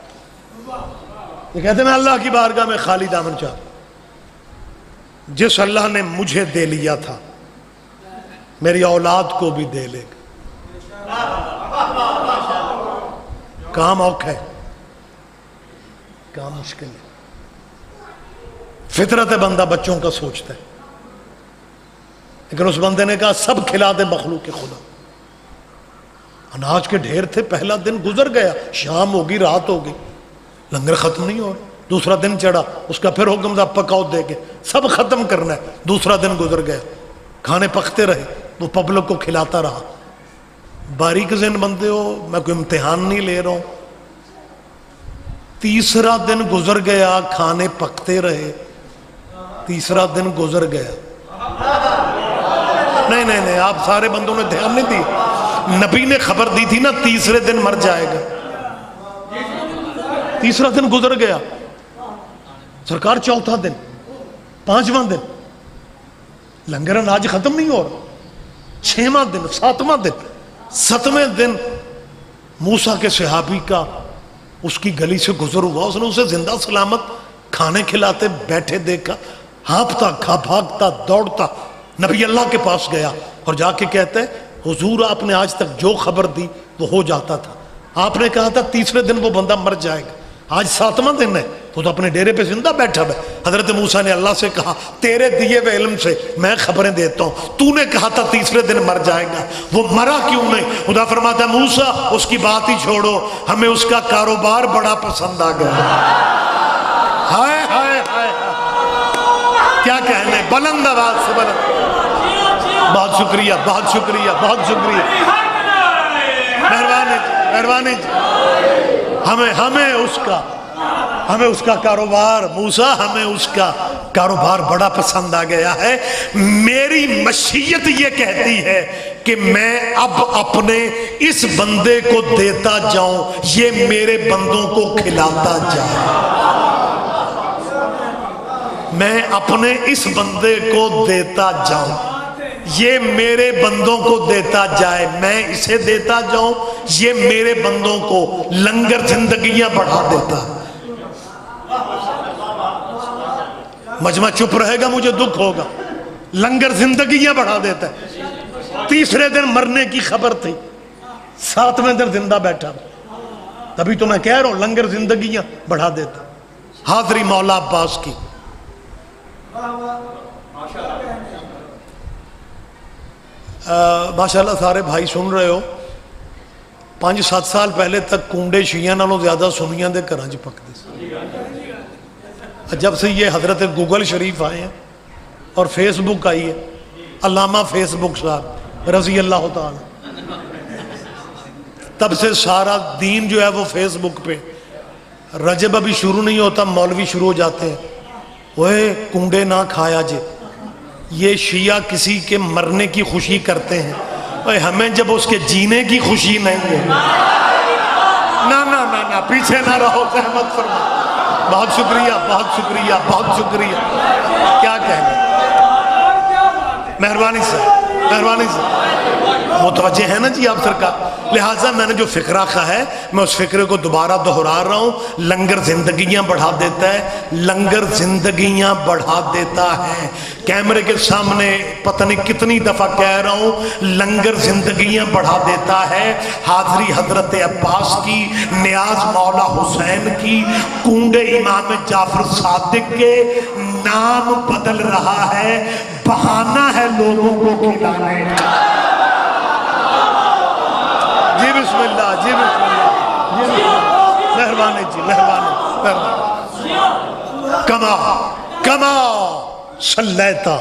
یہ کہتے ہیں میں اللہ کی بارگاہ میں خالی دامن چاہتا، جس اللہ نے مجھے دے لیا تھا میری اولاد کو بھی دے لے گا۔ کام اوکھا ہے، کام مشکل ہے۔ فطرت بندہ بچوں کا سوچتا ہے، لیکن اس بندے نے کہا سب کھلا دے مخلوق خدا۔ اناج کے ڈھیر تھے، پہلا دن گزر گیا، شام ہوگی، رات ہوگی، لنگر ختم نہیں ہو رہا۔ دوسرا دن چڑھا، اس کا پھر حکم تھا پکاؤ دے کے سب ختم کرنا ہے۔ دوسرا دن گزر گیا، کھانے پکتے رہے، وہ پبلک کو کھلاتا رہا۔ باریک ذہن بندے ہو، میں کوئی امتحان نہیں لے رہا ہوں۔ تیسرا دن گزر گیا، کھانے پکتے رہے، تیسرا دن گزر گیا۔ نہیں آپ سارے بندوں نے دھیان نہیں دی، نبی نے خبر دی تھی نا تیسرے دن مر جائے گا۔ تیسرا دن گزر گیا، سرکار چوتھا دن، 5واں دن، لنگر اناج ختم نہیں ہو رہا، 6واں دن، 7واں دن، 7ویں دن موسیٰ کے صحابی کا اس کی گلی سے گزر ہوا، اس نے اسے زندہ سلامت کھانے کھلاتے بیٹھے دیکھا، ہانپتا بھاگتا دوڑتا نبی اللہ کے پاس گیا اور جا کے کہتے ہیں حضور آپ نے آج تک جو خبر دی وہ ہو جاتا تھا، آپ نے کہا تھا تیسرے دن وہ بندہ مر جائے گا، آج 7واں دن ہے، تو اپنے ڈیرے پہ زندہ بیٹھا ہے۔ حضرت موسیٰ نے اللہ سے کہا تیرے دیے ہوئے علم سے میں خبریں دیتا ہوں، تو نے کہا تھا تیسرے دن مر جائے گا، وہ مرا کیوں نہیں؟ خدا فرماتا ہے موسیٰ اس کی بات ہی چھوڑو، ہمیں اس کا کاروبار بڑا پسند آ گیا۔ ہائے ہائے ہائے کیا کہنے، بلند آواز سے بلند۔ بہت شکریہ بہت شکریہ بہت شکریہ، مہربانی جی، ہمیں اس کا کاروبار، موسیٰ ہمیں اس کا کاروبار بڑا پسند آ گیا ہے۔ میری مشیت یہ کہتی ہے کہ میں اب اپنے اس بندے کو دیتا جاؤں، یہ میرے بندوں کو کھلاتا جائے۔ میں اپنے اس بندے کو دیتا جاؤں، یہ میرے بندوں کو دیتا جائے، میں اسے دیتا جاؤں، یہ میرے بندوں کو لنگر زندگیاں بڑھا دیتا۔ مجمع چپ رہے گا مجھے دکھ ہوگا، لنگر زندگیاں بڑھا دیتا ہے۔ تیسرے دن مرنے کی خبر تھی، 7ویں دن زندہ بیٹھا، تبھی تو میں کہہ رہا ہوں لنگر زندگیاں بڑھا دیتا۔ حاضری مولا عباس کی، ماشاءاللہ سارے بھائی سن رہے ہو، 5-7 سال پہلے تک کنڈے شیعہ نالوں زیادہ سنیاں دے گھراں چ پکدے سی۔ جب سے یہ حضرت گوگل شریف آئے ہیں اور فیس بک آئی ہے، علامہ فیس بک صاحب رضی اللہ تعالی، تب سے سارا دین جو ہے وہ فیس بک پہ، رجب ابھی شروع نہیں ہوتا مولوی شروع ہو جاتے ہیں، وہ کنڈے نہ کھایا جے، یہ شیعہ کسی کے مرنے کی خوشی کرتے ہیں، ہمیں جب اس کے جینے کی خوشی نہیں ہے۔ نہ پیچھے نہ رہو، رحمت فرما۔ بہت شکریہ بہت شکریہ بہت شکریہ، کیا کہنا، مہربانی سے مہربانی سے متوجہ ہے نا جی آپ سرکار۔ لہٰذا میں نے جو فقرہ کہا ہے میں اس فقرے کو دوبارہ دہرا رہا ہوں، لنگر زندگیاں بڑھا دیتا ہے، لنگر زندگیاں بڑھا دیتا ہے۔ کیمرے کے سامنے پتہ نہیں کتنی دفعہ کہہ رہا ہوں، لنگر زندگیاں بڑھا دیتا ہے۔ حاضری حضرت عباس کی، نیاز مولا حسین کی، کنڈے امام جعفر صادق کے، نام بدل رہا ہے، بہانہ ہے لوگوں کو کھلانے کا۔ جی بسم اللہ، جی بسم اللہ، جی بسم اللہ، مہربانی جی مہربانی۔ کما صلیتا،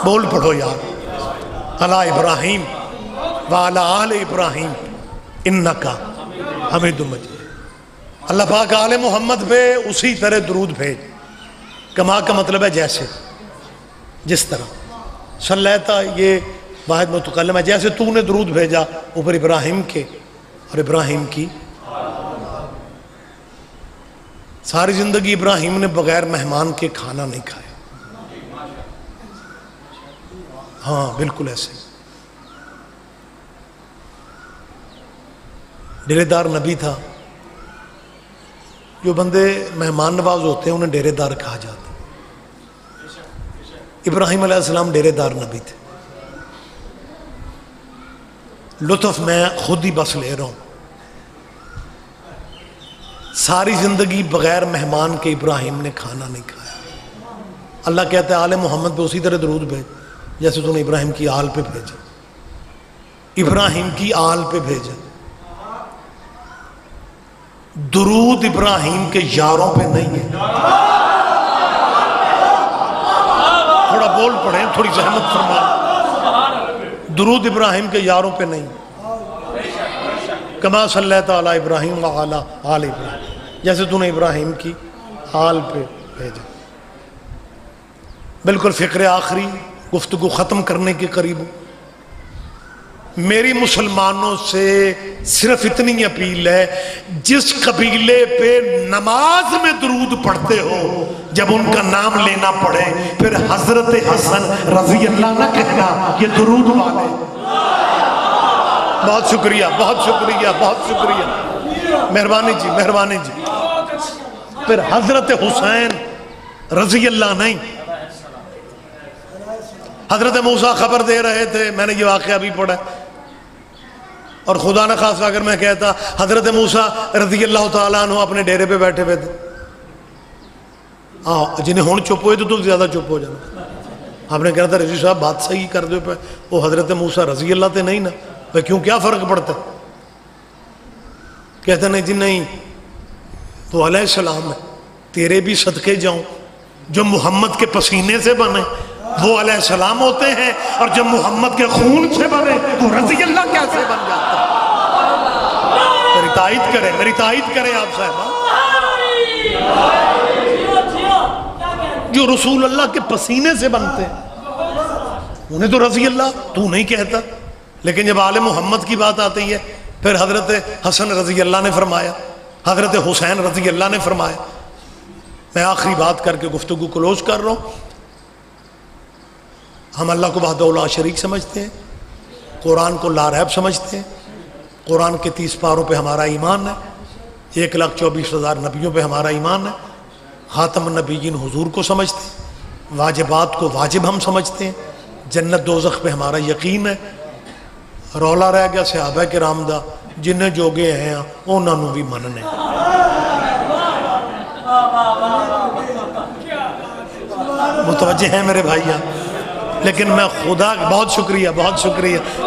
بول پڑھو یار، علی ابراہیم وعلی آل ابراہیم انکا حمید مجید۔ اللہ پاک آل محمد پہ اسی طرح درود بھیج۔ کما کا مطلب ہے جیسے، جس طرح، صلیتا یہ واحد متکلم ہے، جیسے تو نے درود بھیجا اوپر ابراہیم کے اور ابراہیم کی۔ ساری زندگی ابراہیم نے بغیر مہمان کے کھانا نہیں کھایا، ہاں بالکل ایسے۔ ڈیرے دار نبی تھا، جو بندے مہمان نواز ہوتے ہیں انہیں ڈیرے دار کہا جاتا ہے۔ ابراہیم علیہ السلام ڈیرے دار نبی تھے۔ لطف میں خود ہی بس لے رہا ہوں، ساری زندگی بغیر مہمان کے ابراہیم نے کھانا نہیں کھایا۔ اللہ کہتا ہے آل محمد پہ اسی طرح درود بھیج جیسے تو نے ابراہیم کی آل پہ بھیجا، ابراہیم کی آل پہ بھیجا۔ درود ابراہیم کے یاروں پہ نہیں ہے، تھوڑا بول پڑھیں، تھوڑی زحمت فرما۔ درود ابراہیم کے یاروں پہ نہیں، کما صلیت علی ابراہیم وعلی آل ابراہیم، جیسے تو نے ابراہیم کی آل پہ بھیجا۔ بالکل فقر آخری، گفتگو ختم کرنے کے قریب ہوں۔ میری مسلمانوں سے صرف اتنی اپیل ہے، جس قبیلے پہ نماز میں درود پڑھتے ہو جب ان کا نام لینا پڑے پھر حضرت حسن رضی اللہ نہ کہنا، یہ درود والے۔ بہت شکریہ بہت شکریہ بہت شکریہ، مہربانی جی مہربانی جی۔ پھر حضرت حسین رضی اللہ نہیں۔ حضرت موسیٰ خبر دے رہے تھے، میں نے یہ واقعہ بھی پڑھا، اور خدا نہ خاصہ اگر میں کہتا حضرت موسیٰ رضی اللہ تعالیٰ عنہ اپنے ڈیرے پہ بیٹھے ہوئے تھے، جنہیں ہون چپ ہوئے تو زیادہ چپ ہو جانا۔ آپ نے کہا تھا رضی صاحب بات صحیح کر دو پہ، وہ حضرت موسیٰ رضی اللہ تے نہیں نا، بھئی کیوں کیا فرق پڑتا؟ کہتے نہیں جی نہیں، تو علیہ السلام ہے، تیرے بھی صدقے جاؤں، جو محمد کے پسینے سے بنے وہ علیہ السلام ہوتے ہیں، اور جب محمد کے خون سے بنے تو رضی اللہ کیسے بن جاتا ہے؟ میری تائید کریں آپ صاحبہ، جو رسول اللہ کے پسینے سے بنتے ہیں انہیں تو رضی اللہ تو نہیں کہتا، لیکن جب آل محمد کی بات آتی ہے پھر حضرت حسن رضی اللہ نے فرمایا، حضرت حسین رضی اللہ نے فرمایا۔ میں آخری بات کر کے گفتگو کلوز کر رہا ہوں۔ ہم اللہ کو وحدہ لا شریک سمجھتے ہیں، قرآن کو لا ریب سمجھتے ہیں، قرآن کے 30 پاروں پہ ہمارا ایمان ہے، 1,24,000 نبیوں پہ ہمارا ایمان ہے، خاتم النبیین حضور کو سمجھتے ہیں، واجبات کو واجب ہم سمجھتے ہیں، جنت دوزخ پہ ہمارا یقین ہے۔ رولا رہ گیا صحابہ کرام دا، جنہیں جوگے ہیں انہوں نے بھی مننے۔ متوجہ ہیں میرے بھائیاں؟ لیکن میں خدا بہت شکریہ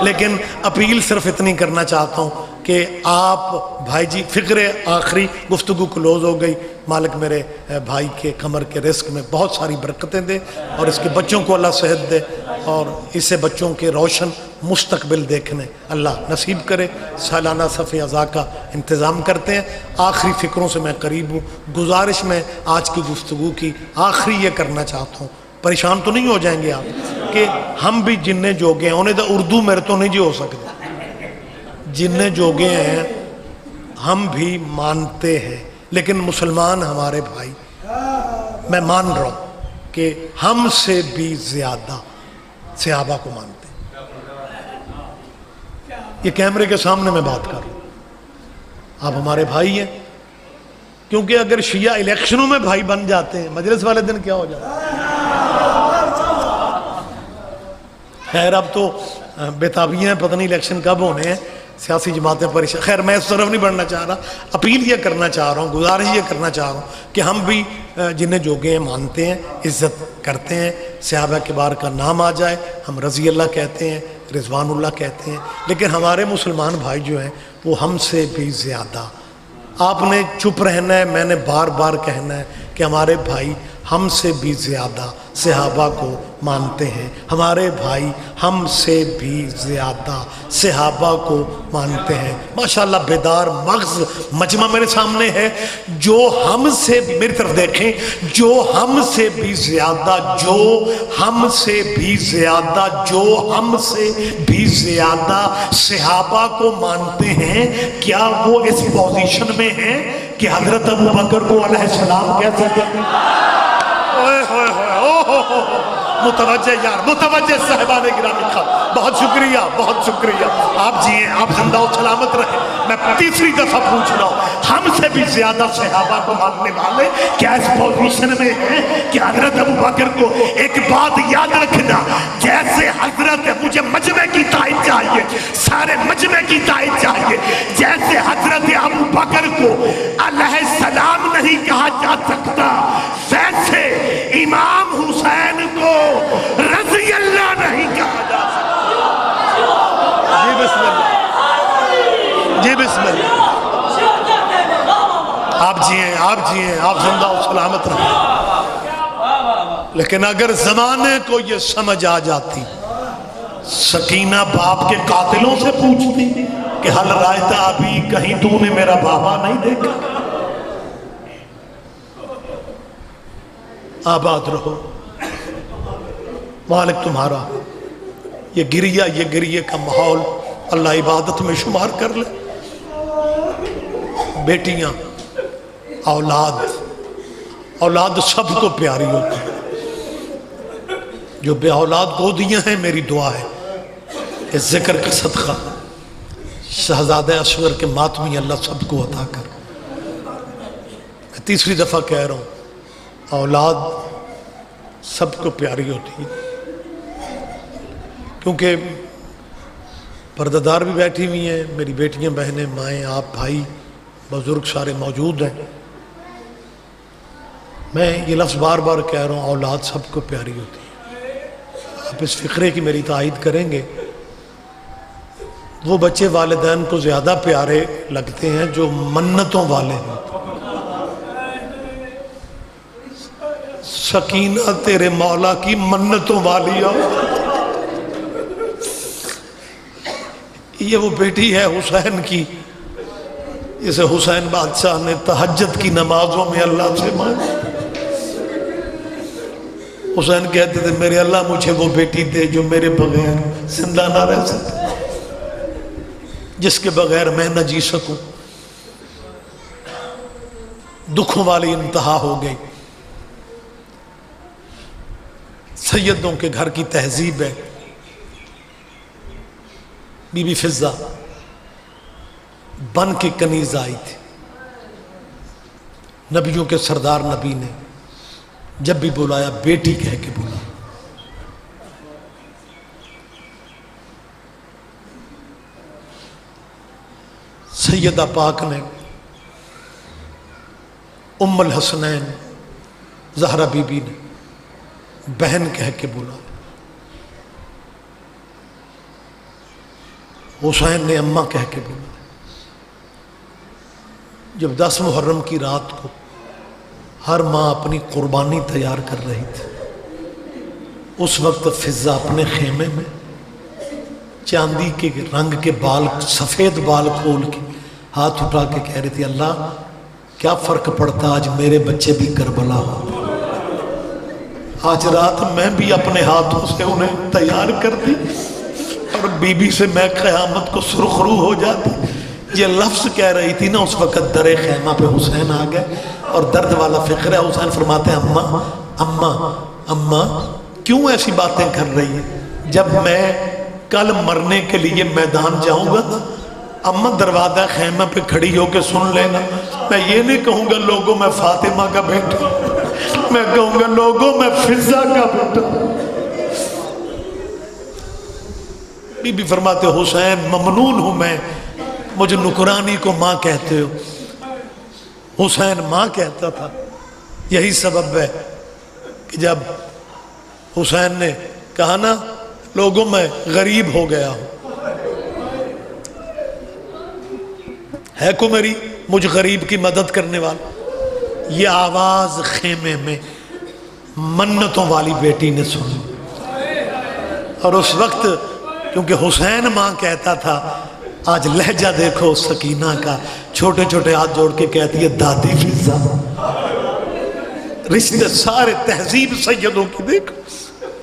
لیکن اپیل صرف اتنی کرنا چاہتا ہوں کہ آپ بھائی جی فکر آخری گفتگو کلوز ہو گئی. مالک میرے بھائی کے کمر کے رزق میں بہت ساری برکتیں دے اور اس کے بچوں کو اللہ صحت دے اور اسے بچوں کے روشن مستقبل دیکھنے اللہ نصیب کرے. سالانہ صفحہ اعضاء کا انتظام کرتے ہیں. آخری فکروں سے میں قریب ہوں. گزارش میں آج کی گفتگو کی آخری یہ کرنا چاہتا ہوں, پریشان تو نہیں ہو جائیں گے آپ کہ ہم بھی جننے جوگے ہیں, انہیں تو اردو میرے تو نہیں جی ہو سکتے, جننے جوگے ہیں ہم بھی مانتے ہیں, لیکن مسلمان ہمارے بھائی میں مان رہا ہوں کہ ہم سے بھی زیادہ صحابہ کو مانتے ہیں. یہ کیمرے کے سامنے میں بات کر رہا ہوں, آپ ہمارے بھائی ہیں. کیونکہ اگر شیعہ الیکشنوں میں بھائی بن جاتے ہیں, مجلس والے دن کیا ہو جاتا ہے. خیر اب تو بےتابیاں ہیں, پتہ نہیں الیکشن کب ہونے ہیں, سیاسی جماعتیں پریشان. خیر میں اس طرف نہیں بڑھنا چاہ رہا, اپیل یہ کرنا چاہ رہا ہوں, گزارش یہ کرنا چاہ رہا ہوں کہ ہم بھی جنہیں جوگے ہیں مانتے ہیں, عزت کرتے ہیں. صحابہ کبار کا نام آ جائے ہم رضی اللہ کہتے ہیں, رضوان اللہ کہتے ہیں, لیکن ہمارے مسلمان بھائی جو ہیں وہ ہم سے بھی زیادہ. آپ نے چپ رہنا ہے, میں نے بار بار کہنا ہے کہ ہمارے بھائی ہم سے بھی زیادہ صحابہ کو مانتے ہیں. ہمارے بھائی ہم سے بھی زیادہ صحابہ کو مانتے ہیں. ماشاءاللہ بیدار مغز مجمع میرے سامنے ہے. جو ہم سے, میری طرف دیکھیں, جو ہم سے بھی زیادہ, جو ہم سے بھی زیادہ, جو ہم سے بھی زیادہ صحابہ کو مانتے ہیں, کیا وہ اس پوزیشن میں ہیں کہ حضرت ابوبکر کو علیہ السلام کہہ سکتے ہیں؟ متوجہ یار, متوجہ صاحبان گرامی خان, بہت شکریہ, بہت شکریہ. آپ جیئیں, آپ زندہ و سلامت رہیں. میں تیسری دفعہ پوچھ رہا ہوں, ہم سے بھی زیادہ صحابہ کو ماننے والے کیا اس پوزیشن میں ہیں کہ حضرت ابوبکر کو, ایک بات یاد رکھنا, جیسے حضرت, مجھے مجمع کی تائید چاہیے, سارے مجمع کی تائید چاہیے, جیسے حضرت ابوبکر کو علیہ السلام نہیں کہا جا سکتا, ویسے امام حسین کو رضی اللہ نہیں کہا جا سکتا. جی بسم اللہ, جی بسم اللہ. آپ جیئیں, آپ جیئیں, آپ زندہ و سلامت رہیں. لیکن اگر زمانے کو یہ سمجھ آ جاتی, سکینہ باپ کے قاتلوں سے پوچھتی کہ حل رائتا ابھی, کہیں تو نے میرا بابا نہیں دیکھا. آباد رہو, مالک تمہارا یہ گریہ کا ماحول اللہ عبادت میں شمار کر لے. بیٹیاں, اولاد سب کو پیاری ہوتی ہے. جو بے اولاد گودیاں ہیں, میری دعا ہے اس ذکر کا صدقہ شہزادہ اصغر کے ماتمی اللہ سب کو عطا کر. میں تیسری دفعہ کہہ رہا ہوں, اولاد سب کو پیاری ہوتی ہے. کیونکہ پردہ دار بھی بیٹھی ہوئی ہیں, میری بیٹیاں, بہنیں, مائیں, آپ, بھائی, بزرگ سارے موجود ہیں. میں یہ لفظ بار بار کہہ رہا ہوں, اولاد سب کو پیاری ہوتی ہے. آپ اس فقرے کی میری تائید کریں گے. وہ بچے والدین کو زیادہ پیارے لگتے ہیں جو منتوں والے ہیں. سکینہ تیرے مولا کی منتوں والی ہو. یہ وہ بیٹی ہے حسین کی, اسے حسین بادشاہ نے تہجد کی نمازوں میں اللہ سے مانگا. حسین کہتے تھے میرے اللہ مجھے وہ بیٹی دے جو میرے بغیر زندہ نہ رہ سکے, جس کے بغیر میں نہ جی سکوں. دکھوں والی انتہا ہو گئی. سیدوں کے گھر کی تہذیب ہے. بی بی فضہ بن کے کنیز آئی تھی. نبیوں کے سردار نبی نے جب بھی بلایا بیٹی کہہ کے بلایا. سیدہ پاک نے ام الحسنین زہرا بی بی نے بہن کہہ کے بلایا. حسین نے اماں کہہ کے بلایا. جب 10 محرم کی رات کو ہر ماں اپنی قربانی تیار کر رہی تھی، اس وقت فضہ اپنے خیمے میں چاندی کے رنگ کے بال، سفید بال کھول کے ہاتھ اٹھا کے کہہ رہی تھی، اللہ کیا فرق پڑتا آج میرے بچے بھی کربلا ہو، آج رات میں بھی اپنے ہاتھوں سے انہیں تیار کر دی اور بی بی سے میں قیامت کو سرخرو ہو جاتی۔ یہ لفظ کہہ رہی تھی نا، اس وقت در خیمہ پہ حسین آ گئے، اور درد والا فکر ہے۔ حسین فرماتے ہیں اماں اماں اماں کیوں ایسی باتیں کر رہی ہیں؟ جب میں کل مرنے کے لیے میدان جاؤں گا نا، اماں دروازہ خیمہ پہ کھڑی ہو کے سن لینا، میں یہ نہیں کہوں گا لوگوں میں فاطمہ کا بیٹا، میں کہوں گا لوگوں میں فضہ کا بیٹا۔ بی بی فرماتے حسین ممنون ہوں میں، مجھے نکرانی کو ماں کہتے ہو۔ حسین ماں کہتا تھا۔ یہی سبب ہے کہ جب حسین نے کہا نا لوگوں میں غریب ہو گیا ہوں، ہے کو میری مجھ غریب کی مدد کرنے والا، یہ آواز خیمے میں منتوں والی بیٹی نے سنی، اور اس وقت کیونکہ حسین ماں کہتا تھا، آج لہجہ دیکھو سکینہ کا، چھوٹے چھوٹے ہاتھ جوڑ کے کہتی ہے دادی فضہ۔ رشتے سارے تہذیب سیدوں کی دیکھو،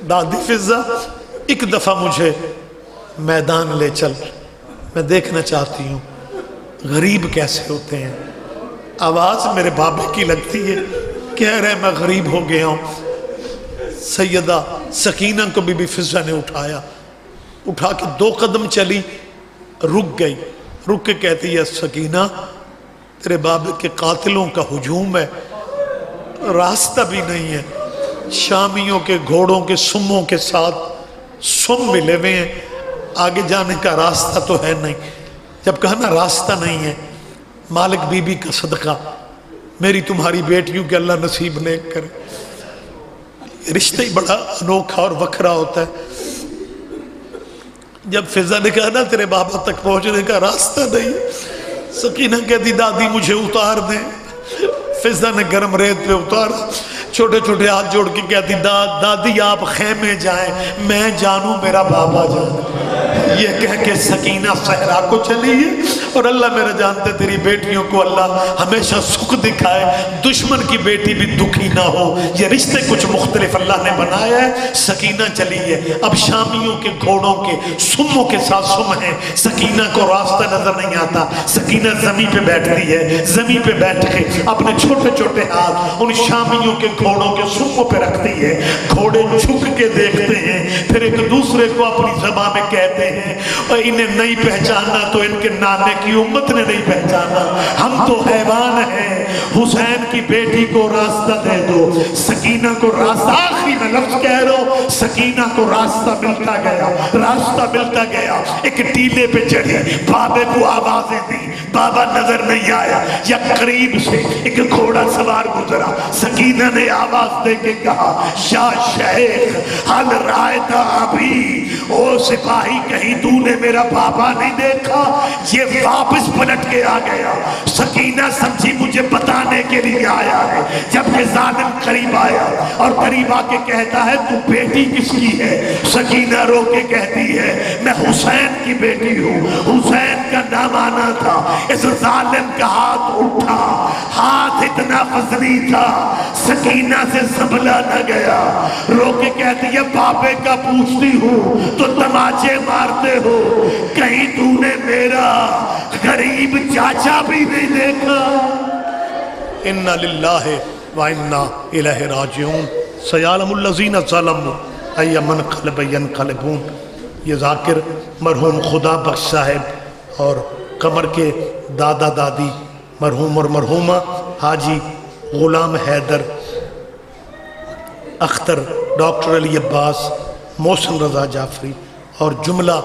دادی فضہ ایک دفعہ مجھے میدان لے چل، میں دیکھنا چاہتی ہوں غریب کیسے ہوتے ہیں۔ آواز میرے بابے کی لگتی ہے، کہہ رہے میں غریب ہو گیا ہوں۔ سیدہ سکینہ کو بی بی فضہ نے اٹھایا، اٹھا کے 2 قدم چلی، رک گئی، رک کے کہتی ہے سکینہ تیرے بابے کے قاتلوں کا ہجوم ہے، راستہ بھی نہیں ہے، شامیوں کے گھوڑوں کے سموں کے ساتھ سم ملے ہوئے ہیں، آگے جانے کا راستہ تو ہے نہیں۔ جب کہا نا راستہ نہیں ہے، مالک بی بی کا صدقہ میری تمہاری بیٹیوں کے اللہ نصیب نیک کرے۔ رشتہ ہی بڑا انوکھا اور وکھرا ہوتا ہے۔ جب فضہ نے کہا نا تیرے بابا تک پہنچنے کا راستہ نہیں، سکینہ کہتی دادی مجھے اتار دیں۔ فضہ نے گرم ریت پہ اتارا، چھوٹے چھوٹے ہاتھ جوڑ کے کہتی دادی آپ خیمے جائیں، میں جانوں میرا بابا جانے۔ یہ کہہ کے سکینہ صحرا کو چلی ہے، اور اللہ میرا جانتے تیری بیٹیوں کو اللہ ہمیشہ سکھ دکھائے، دشمن کی بیٹی بھی دکھی نہ ہو۔ یہ رشتے کچھ مختلف اللہ نے بنایا ہے۔ سکینہ چلی ہے، اب شامیوں کے گھوڑوں کے سموں کے ساتھ سم ہیں، سکینہ کو راستہ نظر نہیں آتا۔ سکینہ زمین پہ بیٹھتی ہے، زمین پہ بیٹھ کے اپنے چھوٹے چھوٹے ہاتھ ان شامیوں کے گھوڑوں کے سموں پہ رکھتی ہے۔ گھوڑے جھک کے دیکھتے ہیں، پھر ایک دوسرے کو اپنی زبان میں کہتے ہیں، اور انہیں نہیں پہچانا تو ان کے نانے کی امت نے نہیں پہچانا، ہم تو حیوان ہیں۔ حسین کی بیٹی کو راستہ دے دو، سکینہ کو راستہ، آخری میں لفظ کہہ رہا ہوں، سکینہ کو راستہ ملتا گیا، راستہ ملتا گیا۔ ایک ٹیلے پہ چڑھی، بابے کو آوازیں دی، بابا نظر نہیں آیا، یا قریب سے ایک گھوڑا سوار گزرا، سکینہ نے آواز دے کے کہا یا شیخ حل رائدہ ابھی، او سپاہی کہیں تو نے میرا بابا نہیں دیکھا؟ یہ واپس پلٹ کے آ گیا۔ سکینہ سمجھی مجھے بتانے کے لیے آیا ہے، جب یہ ظالم قریب آیا اور قریب آ کے کہتا ہے تو بیٹی کس کی ہے؟ سکینہ رو کے کہتی ہے میں حسین کی بیٹی ہوں، حسین کا نام آنا تھا۔ اس ظالم کا ہاتھ اٹھا، ہاتھ اتنا فضلی تھا سکینہ سے سنبھلا نہ گیا، رو کے کہتی ہے بابے کا پوچھتی ہوں تو تماچے مارتے ہو، کہیں تو نے میرا غریب چاچا بھی نہیں دیکھا؟ اِنَّا لِلَّهِ وَإِنَّا إِلَيْهِ رَاجِعُونَ سَيَعْلَمُ الَّذِينَ ظَلَمُوا أَيَّ مُنقَلَبٍ يَنقَلِبُونَ۔ یہ ذاکر مرحوم خدا بخش صاحب اور قمر کے دادا دادی مرحوم اور مرحومہ حاجی غلام حیدر، اختر، ڈاکٹر علی عباس، محسن رضا جعفری اور جملہ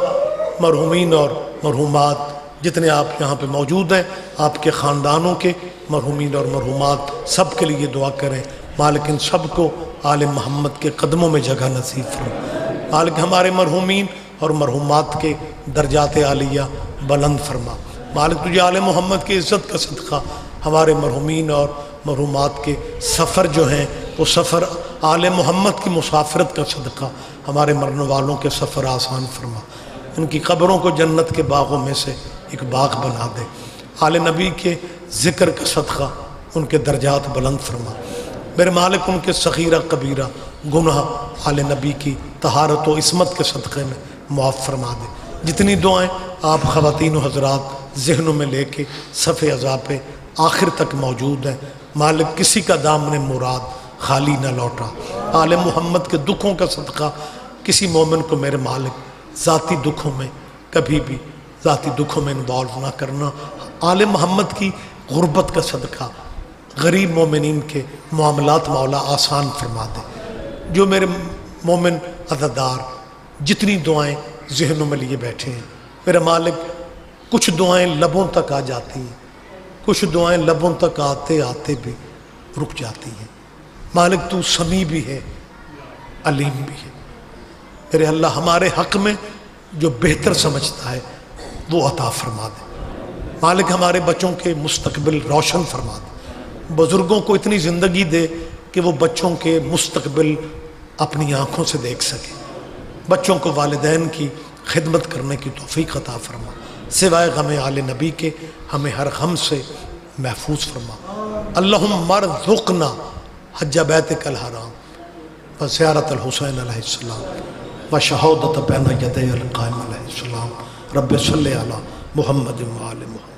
مرحومین اور مرحومات جتنے آپ یہاں پہ موجود ہیں، آپ کے خاندانوں کے مرحومین اور مرحومات سب کے لیے دعا کریں، مالک ان سب کو آل محمد کے قدموں میں جگہ نصیب فرما، مالک ہمارے مرحومین اور مرحومات کے درجات عالیہ بلند فرما، مالک تجھے آل محمد کی عزت کا صدقہ ہمارے مرحومین اور مرحومات کے سفر جو ہیں وہ سفر آل محمد کی مسافرت کا صدقہ ہمارے مرنے والوں کے سفر آسان فرما، ان کی قبروں کو جنت کے باغوں میں سے ایک باغ بنا دے، آل نبی کے ذکر کا صدقہ ان کے درجات بلند فرما، میرے مالک ان کے صغیرہ کبیرہ گناہ آل نبی کی طہارت و عصمت کے صدقے میں معاف فرما دے۔ جتنی دعائیں آپ خواتین و حضرات ذہنوں میں لے کے صف عزا پہ آخر تک موجود ہیں، مالک کسی کا دامن مراد خالی نہ لوٹا، آل محمد کے دکھوں کا صدقہ کسی مومن کو میرے مالک ذاتی دکھوں میں کبھی بھی ذاتی دکھوں میں انوالو نہ کرنا، آل محمد کی غربت کا صدقہ غریب مومنین کے معاملات مولا آسان فرما دے۔ جو میرے مومن عزادار جتنی دعائیں ذہنوں میں لیے بیٹھے ہیں میرا مالک، کچھ دعائیں لبوں تک آ جاتی ہیں، کچھ دعائیں لبوں تک آتے آتے بھی رک جاتی ہیں، مالک تو سمیع بھی ہے علیم بھی ہے، میرے اللہ ہمارے حق میں جو بہتر سمجھتا ہے وہ عطا فرما دے، مالک ہمارے بچوں کے مستقبل روشن فرما دے، بزرگوں کو اتنی زندگی دے کہ وہ بچوں کے مستقبل اپنی آنکھوں سے دیکھ سکیں، بچوں کو والدین کی خدمت کرنے کی توفیق عطا فرما، سوائے غم آل نبی کے ہمیں ہر غم سے محفوظ فرما، اللہم ارزقنا حج بیتک الحرام و زیارت الحسین علیہ السلام و شہادت بین یدی القائم علیہ السلام، رب صلی علی محمد و آل محمد۔